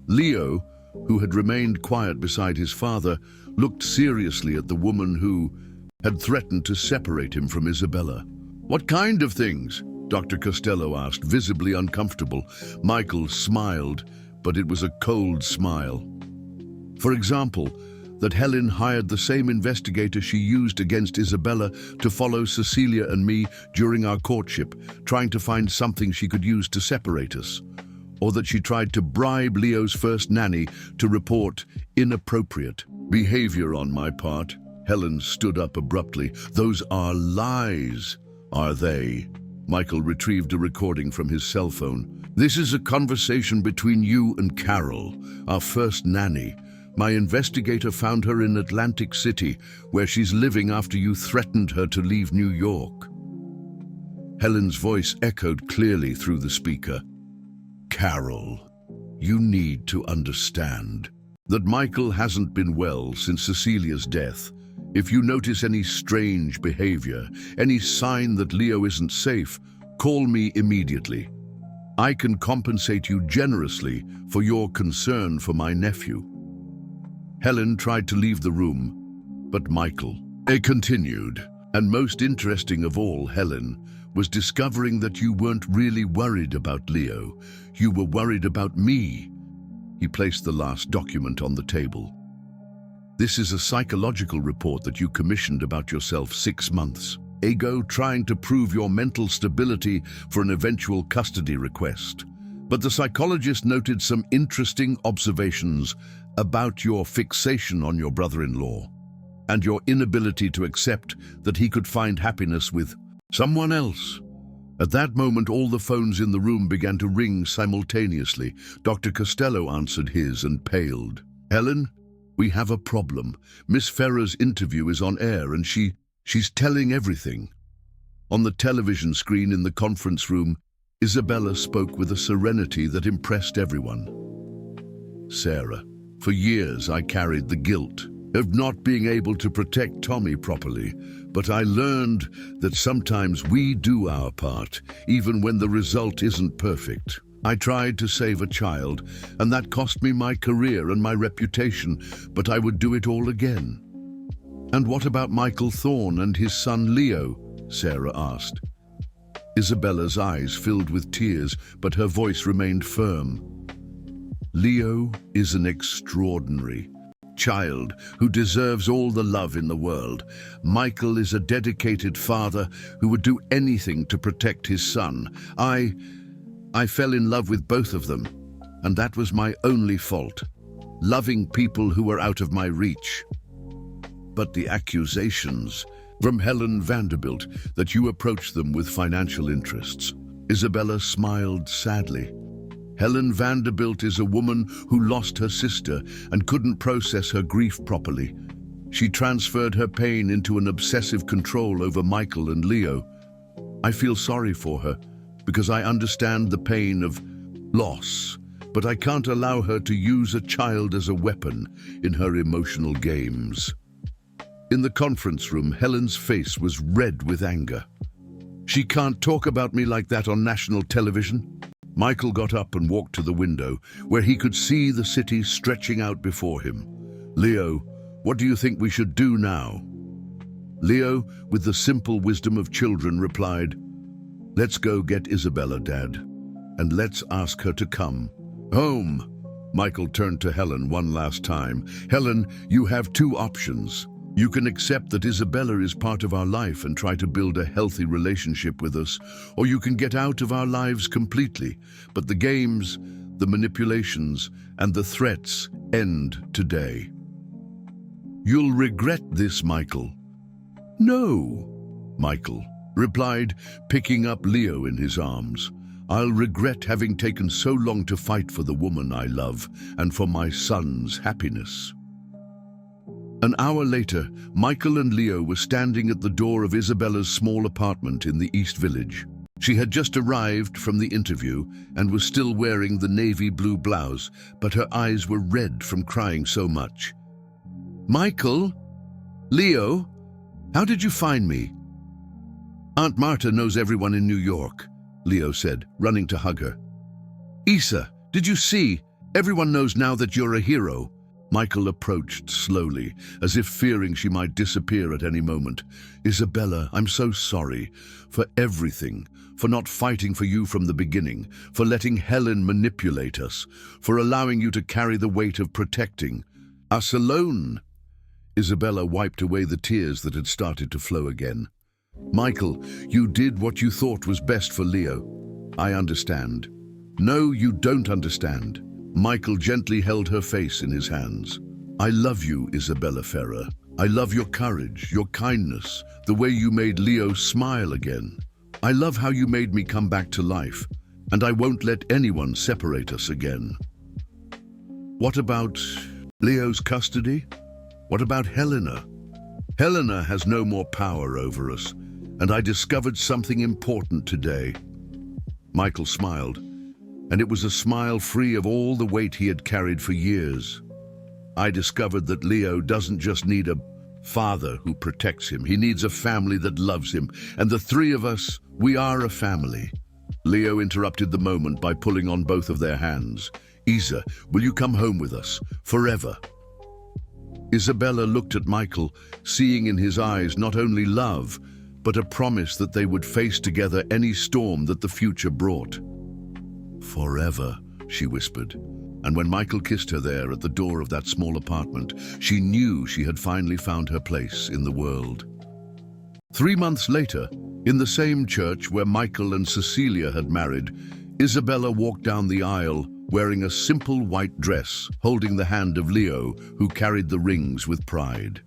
Leo, who had remained quiet beside his father, looked seriously at the woman who had threatened to separate him from Isabella. What kind of things? Dr. Costello asked, visibly uncomfortable. Michael smiled, but it was a cold smile. For example, that Helen hired the same investigator she used against Isabella to follow Cecilia and me during our courtship, trying to find something she could use to separate us. Or that she tried to bribe Leo's first nanny to report inappropriate behavior on my part. Helen stood up abruptly. Those are lies, are they? Michael retrieved a recording from his cell phone. This is a conversation between you and Carol, our first nanny. My investigator found her in Atlantic City, where she's living after you threatened her to leave New York. Helen's voice echoed clearly through the speaker. Carol, you need to understand that Michael hasn't been well since Cecilia's death. If you notice any strange behavior, any sign that Leo isn't safe, call me immediately. I can compensate you generously for your concern for my nephew. Helen tried to leave the room, but Michael continued. And most interesting of all, Helen, was discovering that you weren't really worried about Leo. You were worried about me. He placed the last document on the table. This is a psychological report that you commissioned about yourself 6 months ago, trying to prove your mental stability for an eventual custody request. But the psychologist noted some interesting observations about your fixation on your brother-in-law and your inability to accept that he could find happiness with someone else. At that moment, all the phones in the room began to ring simultaneously. Dr. Costello answered his and paled. Helen, we have a problem. Miss Ferrer's interview is on air and she's telling everything. On the television screen in the conference room, Isabella spoke with a serenity that impressed everyone. Sarah, for years I carried the guilt of not being able to protect Tommy properly, but I learned that sometimes we do our part, even when the result isn't perfect. I tried to save a child, and that cost me my career and my reputation, but I would do it all again. And what about Michael Thorne and his son Leo? Sarah asked. Isabella's eyes filled with tears, but her voice remained firm. Leo is an extraordinary, child who deserves all the love in the world. Michael is a dedicated father who would do anything to protect his son. I fell in love with both of them, and that was my only fault, loving people who were out of my reach. But the accusations from Helen Vanderbilt that you approached them with financial interests. Isabella smiled sadly. Helen Vanderbilt is a woman who lost her sister and couldn't process her grief properly. She transferred her pain into an obsessive control over Michael and Leo. I feel sorry for her because I understand the pain of loss, but I can't allow her to use a child as a weapon in her emotional games. In the conference room, Helen's face was red with anger. She can't talk about me like that on national television. Michael got up and walked to the window, where he could see the city stretching out before him. Leo, what do you think we should do now? Leo, with the simple wisdom of children, replied, "Let's go get Isabella, Dad, and let's ask her to come home." Michael turned to Helen one last time. Helen, you have two options. You can accept that Isabella is part of our life and try to build a healthy relationship with us, or you can get out of our lives completely. But the games, the manipulations, and the threats end today. You'll regret this, Michael. No, Michael replied, picking up Leo in his arms. I'll regret having taken so long to fight for the woman I love and for my son's happiness. An hour later, Michael and Leo were standing at the door of Isabella's small apartment in the East Village. She had just arrived from the interview and was still wearing the navy blue blouse, but her eyes were red from crying so much. Michael? Leo? How did you find me? Aunt Marta knows everyone in New York, Leo said, running to hug her. Isa, did you see? Everyone knows now that you're a hero. Michael approached slowly, as if fearing she might disappear at any moment. Isabella, I'm so sorry for everything, for not fighting for you from the beginning, for letting Helen manipulate us, for allowing you to carry the weight of protecting us alone. Isabella wiped away the tears that had started to flow again. Michael, you did what you thought was best for Leo. I understand. No, you don't understand. Michael gently held her face in his hands. I love you, Isabella Ferrer. I love your courage, your kindness, the way you made Leo smile again. I love how you made me come back to life, and I won't let anyone separate us again. What about Leo's custody? What about Helena? Helena has no more power over us, and I discovered something important today. Michael smiled, and it was a smile free of all the weight he had carried for years. I discovered that Leo doesn't just need a father who protects him. He needs a family that loves him, and the three of us, we are a family. Leo interrupted the moment by pulling on both of their hands. Isa, will you come home with us, forever? Isabella looked at Michael, seeing in his eyes not only love, but a promise that they would face together any storm that the future brought. Forever, she whispered, and when Michael kissed her there at the door of that small apartment, she knew she had finally found her place in the world. 3 months later, in the same church where Michael and Cecilia had married, Isabella walked down the aisle wearing a simple white dress, holding the hand of Leo, who carried the rings with pride.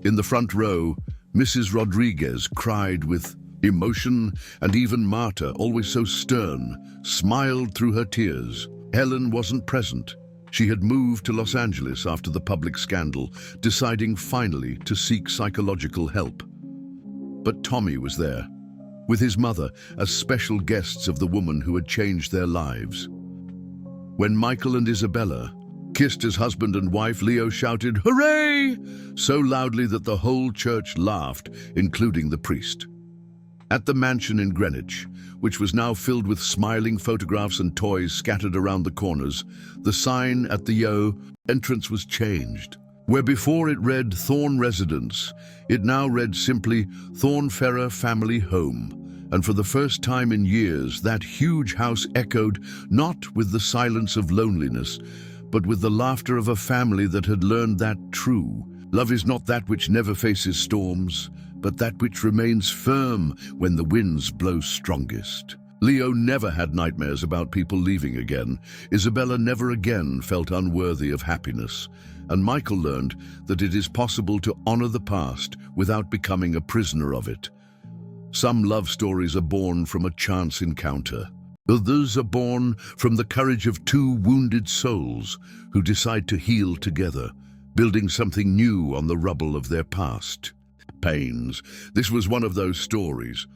In the front row, Mrs. Rodriguez cried with emotion, and even Marta, always so stern, smiled through her tears. Helen wasn't present. She had moved to Los Angeles after the public scandal, deciding finally to seek psychological help. But Tommy was there, with his mother as special guests of the woman who had changed their lives. When Michael and Isabella kissed as husband and wife, Leo shouted, "Hooray!" so loudly that the whole church laughed, including the priest. At the mansion in Greenwich, which was now filled with smiling photographs and toys scattered around the corners, the sign at the entrance was changed. Where before it read Thorne Residence, it now read simply Thorne Ferrer Family Home. And for the first time in years, that huge house echoed not with the silence of loneliness, but with the laughter of a family that had learned that true. Love is not that which never faces storms, but that which remains firm when the winds blow strongest. Leo never had nightmares about people leaving again. Isabella never again felt unworthy of happiness. And Michael learned that it is possible to honor the past without becoming a prisoner of it. Some love stories are born from a chance encounter. Others are born from the courage of two wounded souls who decide to heal together, building something new on the rubble of their past pains. This was one of those stories.